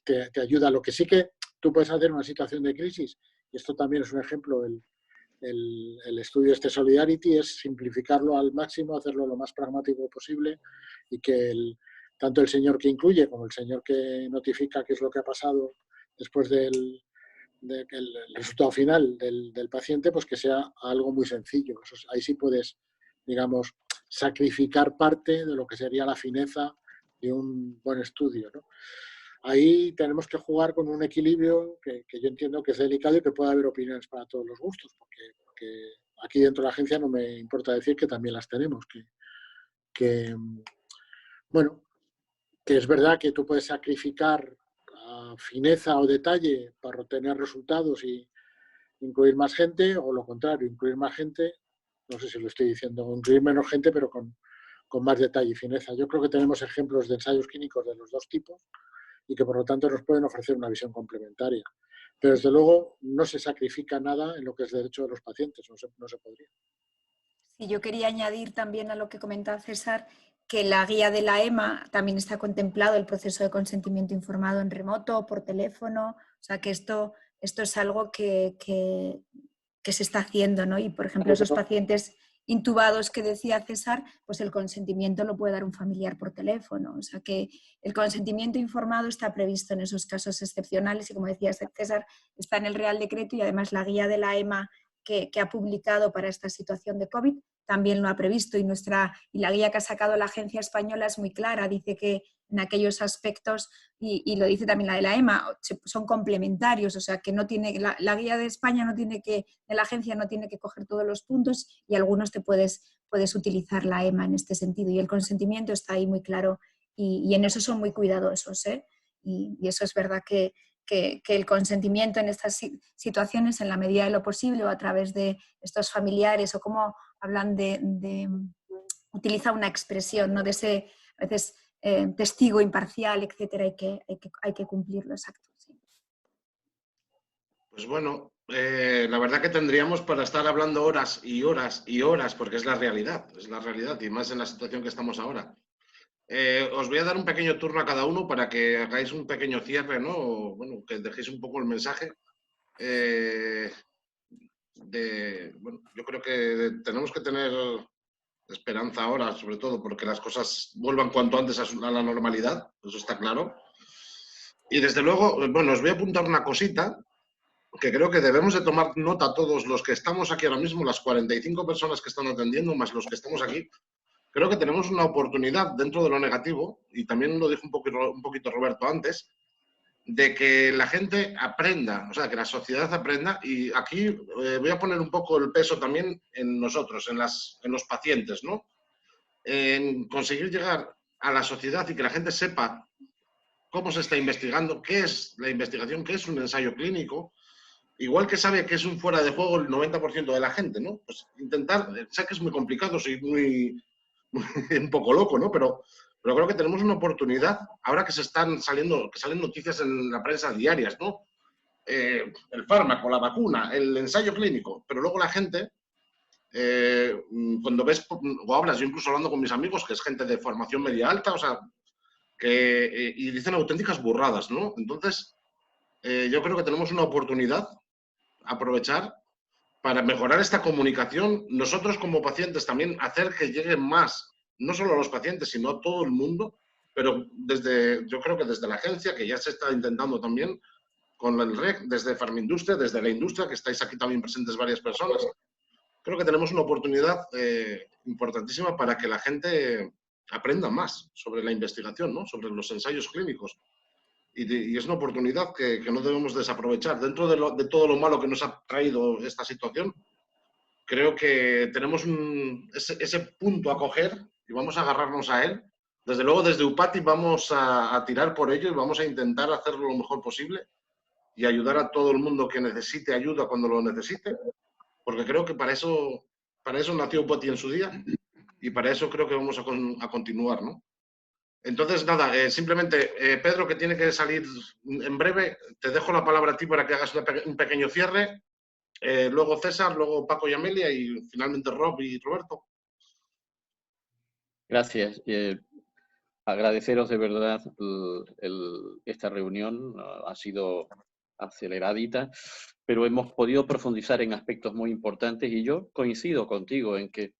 te ayuda. Lo que sí que tú puedes hacer en una situación de crisis, y esto también es un ejemplo, el estudio Solidarity, es simplificarlo al máximo, hacerlo lo más pragmático posible, y que tanto el señor que incluye como el señor que notifica qué es lo que ha pasado después del resultado final del paciente, pues que sea algo muy sencillo. Ahí sí puedes, digamos, sacrificar parte de lo que sería la fineza de un buen estudio, ¿no? Ahí tenemos que jugar con un equilibrio que yo entiendo que es delicado y que puede haber opiniones para todos los gustos, porque aquí dentro de la agencia no me importa decir que también las tenemos, bueno, que es verdad que tú puedes sacrificar fineza o detalle para obtener resultados y incluir más gente, o lo contrario, incluir más gente, no sé si lo estoy diciendo, incluir menos gente, pero con más detalle y fineza. Yo creo que tenemos ejemplos de ensayos clínicos de los dos tipos y que por lo tanto nos pueden ofrecer una visión complementaria. Pero desde luego no se sacrifica nada en lo que es derecho de los pacientes, no se podría. Sí, yo quería añadir también a lo que comentaba César, que la guía de la EMA también está contemplado el proceso de consentimiento informado en remoto o por teléfono, o sea que esto es algo que se está haciendo, ¿no? Y por ejemplo, esos pacientes intubados que decía César, pues el consentimiento lo puede dar un familiar por teléfono, o sea que el consentimiento informado está previsto en esos casos excepcionales y como decía César, está en el Real Decreto y además la guía de la EMA que ha publicado para esta situación de COVID también lo ha previsto y la guía que ha sacado la Agencia Española es muy clara, dice que en aquellos aspectos, y lo dice también la de la EMA, son complementarios, o sea que no tiene, la guía de España de la agencia no tiene que coger todos los puntos y algunos te puedes utilizar la EMA en este sentido y el consentimiento está ahí muy claro y en eso son muy cuidadosos, ¿eh? Y eso es verdad que el consentimiento en estas situaciones, en la medida de lo posible o a través de estos familiares o como hablan utiliza una expresión, ¿no? De ese, a veces, testigo imparcial, etcétera, hay que cumplirlo, exacto. Sí. Pues bueno, la verdad que tendríamos para estar hablando horas y horas y horas, porque es la realidad, y más en la situación que estamos ahora. Os voy a dar un pequeño turno a cada uno para que hagáis un pequeño cierre, ¿no? O, bueno, que dejéis un poco el mensaje. Bueno, yo creo que tenemos que tener esperanza ahora, sobre todo, porque las cosas vuelvan cuanto antes a la normalidad, eso está claro. Y desde luego, bueno, os voy a apuntar una cosita que creo que debemos de tomar nota todos los que estamos aquí ahora mismo, las 45 personas que están atendiendo, más los que estamos aquí. Creo que tenemos una oportunidad dentro de lo negativo, y también lo dijo un poquito Roberto antes, de que la gente aprenda, o sea, que la sociedad aprenda, y aquí voy a poner un poco el peso también en nosotros, en los pacientes, ¿no? En conseguir llegar a la sociedad y que la gente sepa cómo se está investigando, qué es la investigación, qué es un ensayo clínico, igual que sabe que es un fuera de juego el 90% de la gente, ¿no? Pues intentar, sé que es muy complicado, soy un poco loco, ¿no? Pero creo que tenemos una oportunidad, ahora que salen noticias en la prensa diarias, ¿no? El fármaco, la vacuna, el ensayo clínico, pero luego la gente, cuando ves o hablas, yo incluso hablando con mis amigos, que es gente de formación media alta, o sea, y dicen auténticas burradas, ¿no? Entonces, yo creo que tenemos una oportunidad a aprovechar para mejorar esta comunicación, nosotros como pacientes también hacer que lleguen más, no solo a los pacientes, sino a todo el mundo, pero yo creo que desde la agencia, que ya se está intentando también, con el REC, desde Farmindustria, desde la industria, que estáis aquí también presentes varias personas, creo que tenemos una oportunidad importantísima para que la gente aprenda más sobre la investigación, ¿no? Sobre los ensayos clínicos. Y es una oportunidad que no debemos desaprovechar. Dentro de todo lo malo que nos ha traído esta situación, creo que tenemos ese punto a coger y vamos a agarrarnos a él. Desde luego, desde Upati vamos a tirar por ello y vamos a intentar hacerlo lo mejor posible y ayudar a todo el mundo que necesite ayuda cuando lo necesite, porque creo que para eso nació Upati en su día y para eso creo que vamos a continuar, ¿no? Entonces, nada, simplemente, Pedro, que tiene que salir en breve, te dejo la palabra a ti para que hagas un pequeño cierre. Luego César, luego Paco y Amelia y finalmente Rob y Roberto. Gracias. Agradeceros de verdad esta reunión. Ha sido aceleradita, pero hemos podido profundizar en aspectos muy importantes y yo coincido contigo en que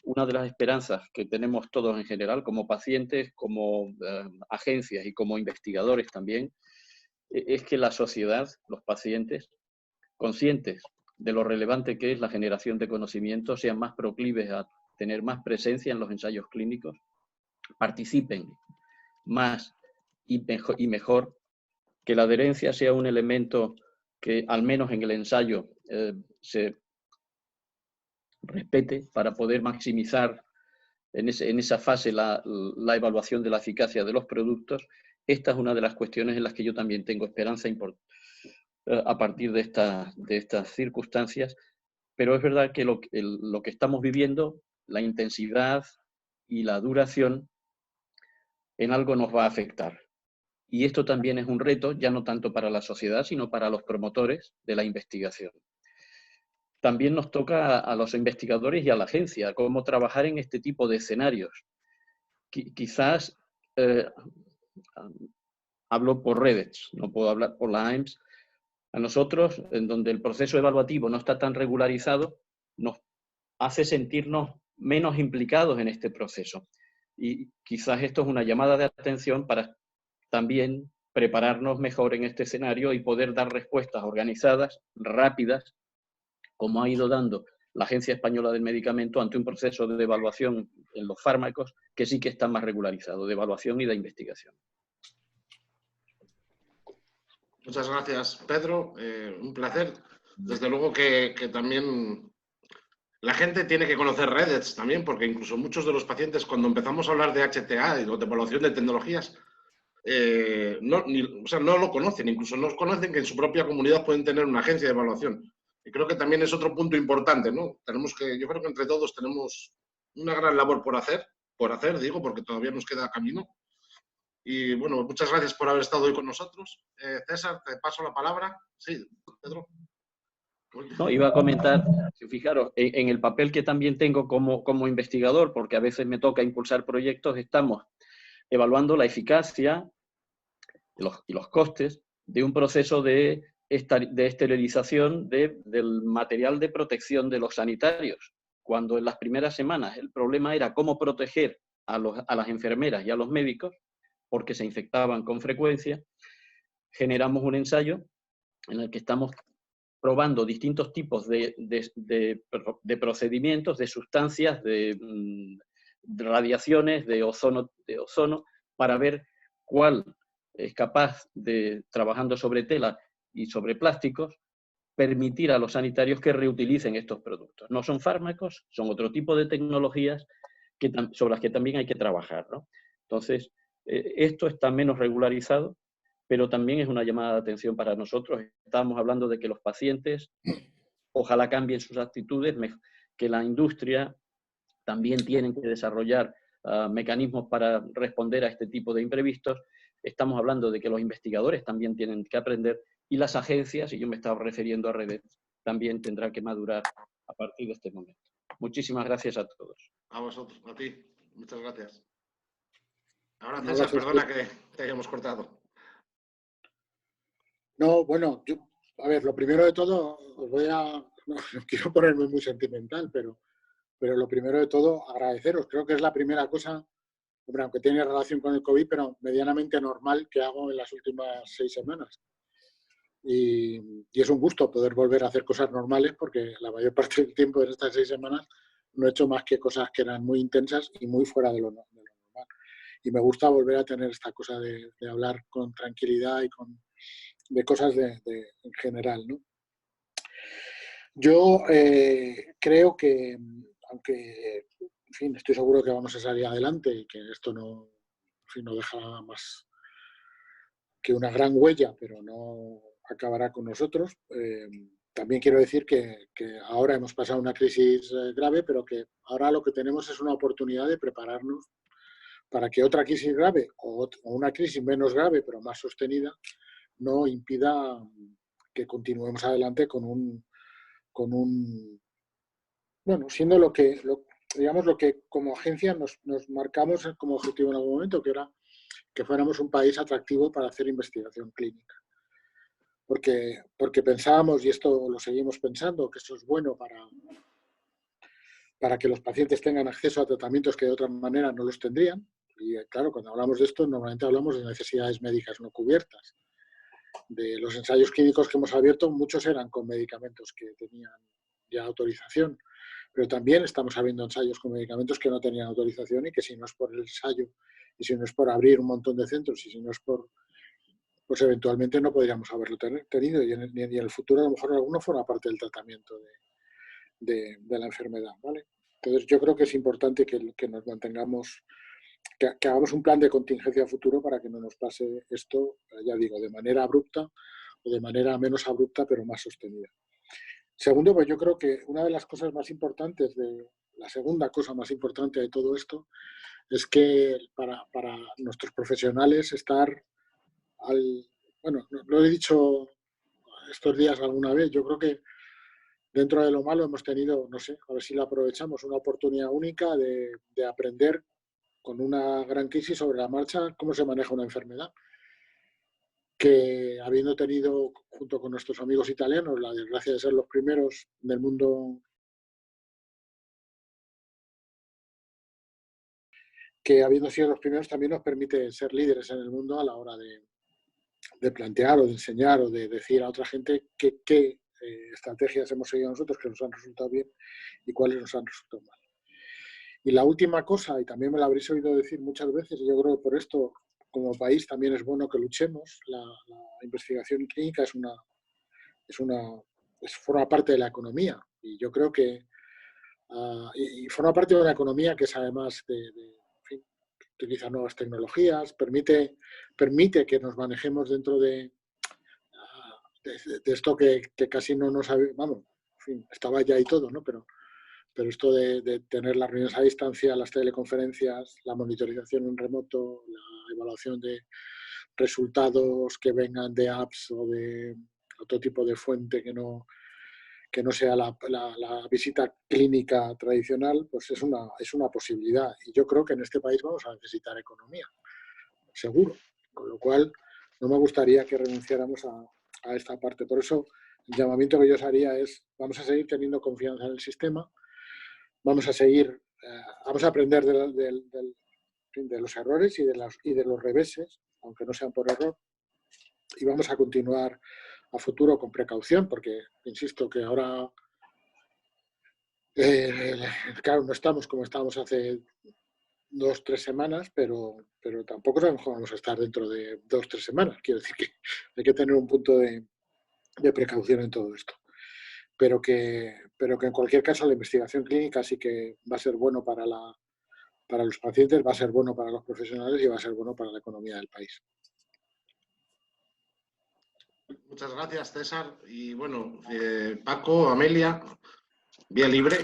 una de las esperanzas que tenemos todos en general, como pacientes, como agencias y como investigadores también, es que la sociedad, los pacientes, conscientes de lo relevante que es la generación de conocimiento, sean más proclives a tener más presencia en los ensayos clínicos, participen más y mejor, que la adherencia sea un elemento que al menos en el ensayo se respete para poder maximizar en esa fase la evaluación de la eficacia de los productos. Esta es una de las cuestiones en las que yo también tengo esperanza a partir de estas circunstancias, pero es verdad que lo que estamos viviendo, la intensidad y la duración, en algo nos va a afectar. Y esto también es un reto, ya no tanto para la sociedad, sino para los promotores de la investigación. También nos toca a los investigadores y a la agencia cómo trabajar en este tipo de escenarios. Quizás, hablo por REDETS, no puedo hablar por la AIMS, a nosotros, en donde el proceso evaluativo no está tan regularizado, nos hace sentirnos menos implicados en este proceso. Y quizás esto es una llamada de atención para también prepararnos mejor en este escenario y poder dar respuestas organizadas, rápidas, como ha ido dando la Agencia Española del Medicamento ante un proceso de evaluación en los fármacos que sí que está más regularizado, de evaluación y de investigación. Muchas gracias, Pedro. Un placer. Desde luego que también la gente tiene que conocer REDETS también, porque incluso muchos de los pacientes, cuando empezamos a hablar de HTA y de evaluación de tecnologías, no lo conocen, incluso no conocen que en su propia comunidad pueden tener una agencia de evaluación. Y creo que también es otro punto importante, ¿no? Yo creo que entre todos tenemos una gran labor por hacer, digo, porque todavía nos queda camino. Y bueno, muchas gracias por haber estado hoy con nosotros. César, te paso la palabra. Sí, Pedro. No, iba a comentar, si fijaros, en el papel que también tengo como investigador, porque a veces me toca impulsar proyectos, estamos evaluando la eficacia y los costes de un proceso de esterilización del material de protección de los sanitarios, cuando en las primeras semanas el problema era cómo proteger a las enfermeras y a los médicos, porque se infectaban con frecuencia. Generamos un ensayo en el que estamos probando distintos tipos de procedimientos, de sustancias, de radiaciones, de ozono, para ver cuál es capaz de, trabajando sobre tela y sobre plásticos, permitir a los sanitarios que reutilicen estos productos. No son fármacos, son otro tipo de tecnologías sobre las que también hay que trabajar, ¿no? Entonces, esto está menos regularizado, pero también es una llamada de atención para nosotros. Estábamos hablando de que los pacientes ojalá cambien sus actitudes, que la industria también tiene que desarrollar mecanismos para responder a este tipo de imprevistos. Estamos hablando de que los investigadores también tienen que aprender y las agencias, y yo me estaba refiriendo a REDETS, también tendrán que madurar a partir de este momento. Muchísimas gracias a todos. A vosotros, a ti. Muchas gracias. Ahora, César, perdona que te hayamos cortado. No, bueno, a ver, lo primero de todo, no quiero ponerme muy sentimental, pero lo primero de todo, agradeceros. Creo que es la primera cosa, hombre, aunque tiene relación con el COVID, pero medianamente normal que hago en las últimas 6 semanas. Y es un gusto poder volver a hacer cosas normales, porque la mayor parte del tiempo de estas 6 semanas no he hecho más que cosas que eran muy intensas y muy fuera de lo normal. Y me gusta volver a tener esta cosa de hablar con tranquilidad y de cosas en general, ¿no? Yo creo que, aunque, en fin, estoy seguro que vamos a salir adelante y que esto no deja más que una gran huella, pero no acabará con nosotros. También quiero decir que ahora hemos pasado una crisis grave, pero que ahora lo que tenemos es una oportunidad de prepararnos para que otra crisis grave o una crisis menos grave, pero más sostenida, no impida que continuemos adelante bueno, siendo lo que como agencia nos marcamos como objetivo en algún momento, que era que fuéramos un país atractivo para hacer investigación clínica. Porque pensábamos, y esto lo seguimos pensando, que eso es bueno para que los pacientes tengan acceso a tratamientos que de otra manera no los tendrían. Y claro, cuando hablamos de esto, normalmente hablamos de necesidades médicas no cubiertas. De los ensayos clínicos que hemos abierto, muchos eran con medicamentos que tenían ya autorización, pero también estamos abriendo ensayos con medicamentos que no tenían autorización y que si no es por el ensayo y si no es por abrir un montón de centros y si no es por, pues eventualmente no podríamos haberlo tenido y en el futuro a lo mejor alguno forma parte del tratamiento de la enfermedad, ¿vale? Entonces yo creo que es importante que nos mantengamos, que hagamos un plan de contingencia futuro para que no nos pase esto, ya digo, de manera abrupta de manera menos abrupta pero más sostenida. Segundo, pues yo creo que una de las cosas más importantes, la segunda cosa más importante de todo esto, es que para nuestros profesionales estar bueno, lo he dicho estos días alguna vez, yo creo que dentro de lo malo hemos tenido, no sé, a ver si la aprovechamos, una oportunidad única de aprender con una gran crisis sobre la marcha cómo se maneja una enfermedad. Que habiendo tenido, junto con nuestros amigos italianos, la desgracia de ser los primeros del mundo, que habiendo sido los primeros también nos permite ser líderes en el mundo a la hora de plantear o de enseñar o de decir a otra gente qué estrategias hemos seguido nosotros que nos han resultado bien y cuáles nos han resultado mal. Y la última cosa, y también me la habréis oído decir muchas veces, y yo creo que por esto como país también es bueno que luchemos, la investigación clínica forma parte de la economía, y yo creo que y forma parte de una economía que es además en fin, utiliza nuevas tecnologías, permite que nos manejemos dentro de esto que casi no nos sabemos, vamos, en fin, estaba ya y todo, ¿no? Pero esto de tener las reuniones a distancia, las teleconferencias, la monitorización en remoto, la evaluación de resultados que vengan de apps o de otro tipo de fuente que no sea la visita clínica tradicional, pues es una posibilidad. Y yo creo que en este país vamos a necesitar economía, seguro. Con lo cual, no me gustaría que renunciáramos a esta parte. Por eso, el llamamiento que yo os haría es, vamos a seguir teniendo confianza en el sistema, vamos a aprender de los errores y de los reveses, aunque no sean por error, y vamos a continuar a futuro con precaución, porque, insisto, que ahora, claro, no estamos como estábamos hace 2 o 3 semanas, pero tampoco sabemos cómo vamos a estar dentro de 2 o 3 semanas. Quiero decir que hay que tener un punto de precaución en todo esto. Pero que en cualquier caso la investigación clínica sí que va a ser bueno para los pacientes, va a ser bueno para los profesionales y va a ser bueno para la economía del país. Muchas gracias, César. Y bueno, Paco, Amelia, vía libre.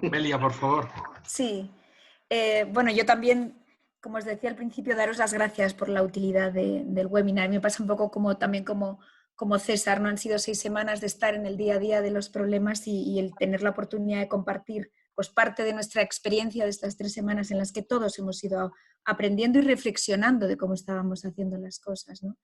Amelia, por favor. Sí. Bueno, yo también, como os decía al principio, daros las gracias por la utilidad del webinar. Me pasa un poco también como César, ¿no? Han sido 6 semanas de estar en el día a día de los problemas y el tener la oportunidad de compartir pues, parte de nuestra experiencia de estas 3 semanas en las que todos hemos ido aprendiendo y reflexionando de cómo estábamos haciendo las cosas, ¿no?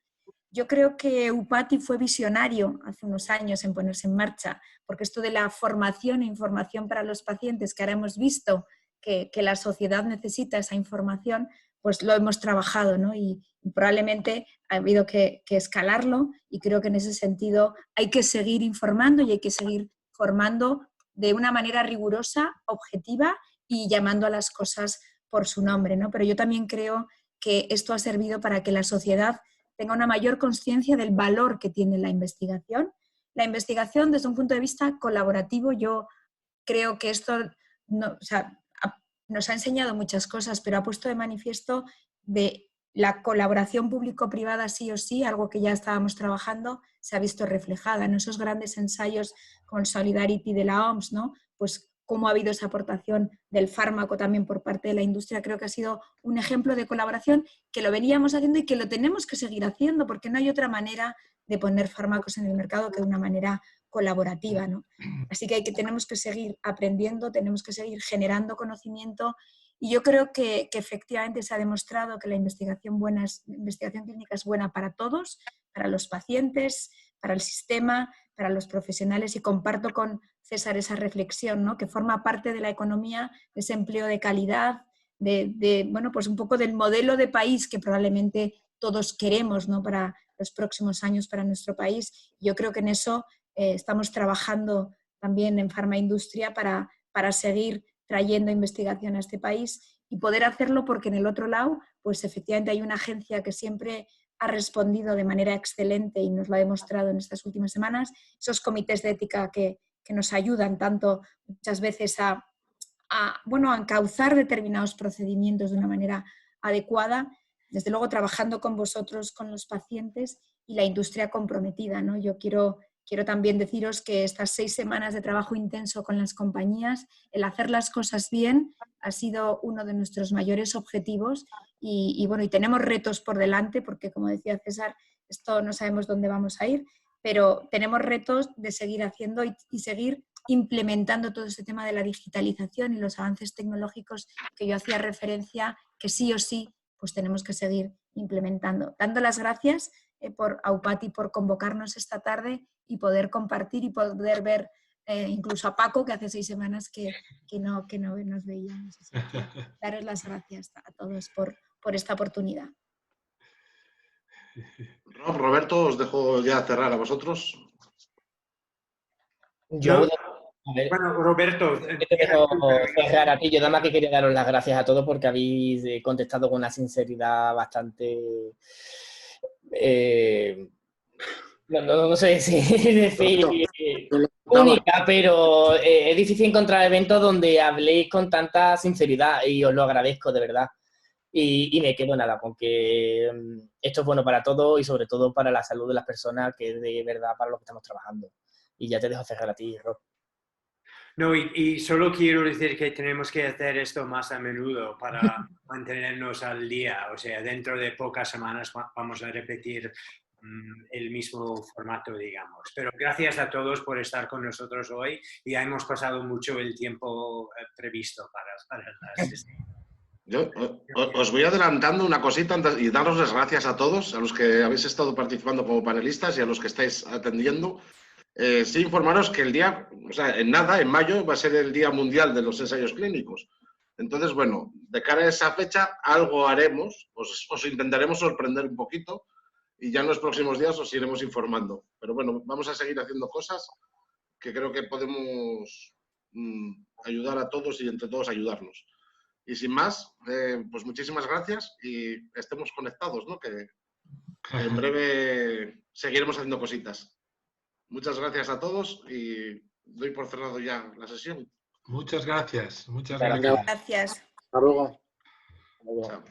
Yo creo que Upati fue visionario hace unos años en ponerse en marcha, porque esto de la formación e información para los pacientes, que ahora hemos visto que la sociedad necesita esa información, pues lo hemos trabajado, ¿no? Y probablemente ha habido que escalarlo y creo que en ese sentido hay que seguir informando y hay que seguir formando de una manera rigurosa, objetiva y llamando a las cosas por su nombre, ¿no? Pero yo también creo que esto ha servido para que la sociedad tenga una mayor conciencia del valor que tiene la investigación. La investigación desde un punto de vista colaborativo, yo creo que esto nos ha enseñado muchas cosas, pero ha puesto de manifiesto de la colaboración público-privada sí o sí, algo que ya estábamos trabajando, se ha visto reflejada en esos grandes ensayos con Solidarity de la OMS, ¿no? Pues cómo ha habido esa aportación del fármaco también por parte de la industria, creo que ha sido un ejemplo de colaboración que lo veníamos haciendo y que lo tenemos que seguir haciendo, porque no hay otra manera de poner fármacos en el mercado que de una manera colaborativa, ¿no? Así que tenemos que seguir aprendiendo, tenemos que seguir generando conocimiento y yo creo que efectivamente se ha demostrado que la investigación clínica es buena para todos, para los pacientes, para el sistema, para los profesionales y comparto con César esa reflexión, ¿no? Que forma parte de la economía, de ese empleo de calidad, bueno, pues un poco del modelo de país que probablemente todos queremos, ¿no? Para los próximos años para nuestro país. Yo creo que en eso estamos trabajando también en Farmaindustria para seguir trayendo investigación a este país y poder hacerlo porque en el otro lado, pues efectivamente hay una agencia que siempre ha respondido de manera excelente y nos lo ha demostrado en estas últimas semanas, esos comités de ética que nos ayudan tanto muchas veces a encauzar determinados procedimientos de una manera adecuada. desde luego trabajando con vosotros, con los pacientes y la industria comprometida, ¿no? Yo quiero también deciros que estas 6 semanas de trabajo intenso con las compañías, el hacer las cosas bien ha sido uno de nuestros mayores objetivos y bueno, y tenemos retos por delante porque, como decía César, esto no sabemos dónde vamos a ir, pero tenemos retos de seguir haciendo y seguir implementando todo este tema de la digitalización y los avances tecnológicos que yo hacía referencia, que sí o sí pues tenemos que seguir implementando. Dando las gracias a Upati por convocarnos esta tarde y poder compartir y poder ver incluso a Paco, que hace 6 semanas que no nos veíamos. Así que daros las gracias a todos por esta oportunidad. Roberto, os dejo ya cerrar a vosotros. Yo, Bueno, Roberto, te dejo cerrar a ti. Yo nada más que quería daros las gracias a todos porque habéis contestado con una sinceridad bastante... no sé si decir única, pero es difícil encontrar eventos donde habléis con tanta sinceridad y os lo agradezco de verdad. Y me quedo nada, con que esto es bueno para todos y sobre todo para la salud de las personas, que es de verdad para lo que estamos trabajando. Y ya te dejo cerrar a ti, Rob. No, y solo quiero decir que tenemos que hacer esto más a menudo para mantenernos al día. O sea, dentro de pocas semanas vamos a repetir el mismo formato, digamos. Pero gracias a todos por estar con nosotros hoy y ya hemos pasado mucho el tiempo previsto para la sesión. Yo os voy adelantando una cosita y daros las gracias a todos, a los que habéis estado participando como panelistas y a los que estáis atendiendo. Sí, informaros que el día, o sea, en nada, en mayo, va a ser el Día Mundial de los Ensayos Clínicos. Entonces, bueno, de cara a esa fecha, algo haremos, os intentaremos sorprender un poquito y ya en los próximos días os iremos informando. Pero bueno, vamos a seguir haciendo cosas que creo que podemos ayudar a todos y entre todos ayudarnos. Y sin más, pues muchísimas gracias y estemos conectados, ¿no? Que en breve seguiremos haciendo cositas. Muchas gracias a todos y doy por cerrado ya la sesión. Muchas gracias. Muchas Venga, gracias. Gracias. hasta luego. Chao.